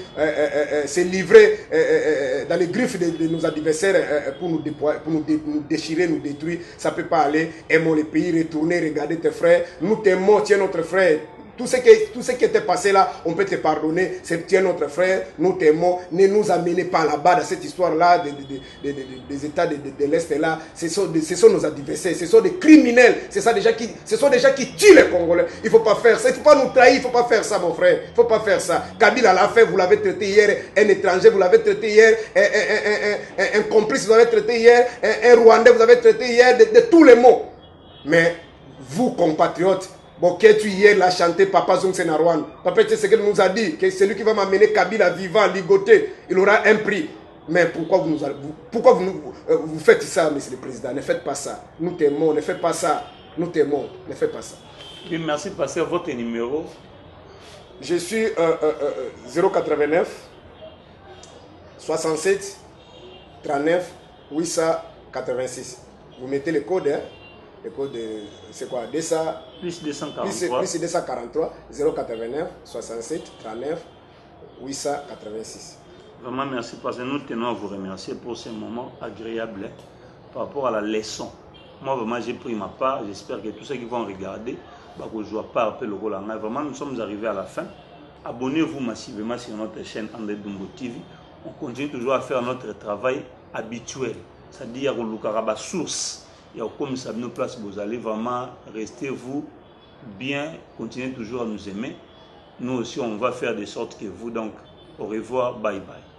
se livrer dans les griffes de nos adversaires pour nous déchirer, nous détruire. Ça ne peut pas aller. Aimons le pays, retournez, regardez tes frères. Nous t'aimons, tiens notre frère. Tout ce qui était passé là, on peut te pardonner. C'est tiens notre frère, nous t'aimons. Ne nous amenez pas là-bas dans cette histoire-là des États de l'Est là. Ce sont nos adversaires, ce sont des criminels. Ce sont des gens qui tuent les Congolais. Il ne faut pas faire ça, il ne faut pas nous trahir, il ne faut pas faire ça mon frère. Il ne faut pas faire ça. Kabila l'a fait, vous l'avez traité hier. Un étranger, vous l'avez traité hier. Un complice, vous l'avez traité hier. Un Rwandais, vous l'avez traité hier. De tous les mots. Mais vous, compatriotes, bon, tu hier l'a chanté Papa Zong Senarwan. Papa, tu sais ce qu'il nous a dit, que celui qui va m'amener Kabila vivant, ligoté, il aura un prix. Mais pourquoi vous faites ça, monsieur le président? Ne faites pas ça. Nous t'aimons, ne faites pas ça. Nous t'aimons, ne faites pas ça. Oui, merci, passer votre numéro. Je suis 089 67 39 886. Vous mettez le code, hein? Le code, c'est quoi? Plus 243. Plus 243 089 67 39 886. Vraiment merci parce que nous tenons à vous remercier pour ce moment agréable par rapport à la leçon. Moi vraiment j'ai pris ma part, j'espère que tous ceux qui vont regarder, je ne joue pas un peu le rôle en live. Vraiment nous sommes arrivés à la fin. Abonnez-vous massivement sur notre chaîne André Dumbo TV. On continue toujours à faire notre travail habituel. C'est-à-dire qu'on a une source. Et comme ça nous place, vous allez vraiment rester vous bien, continuez toujours à nous aimer. Nous aussi on va faire de sorte que vous, donc au revoir, bye bye.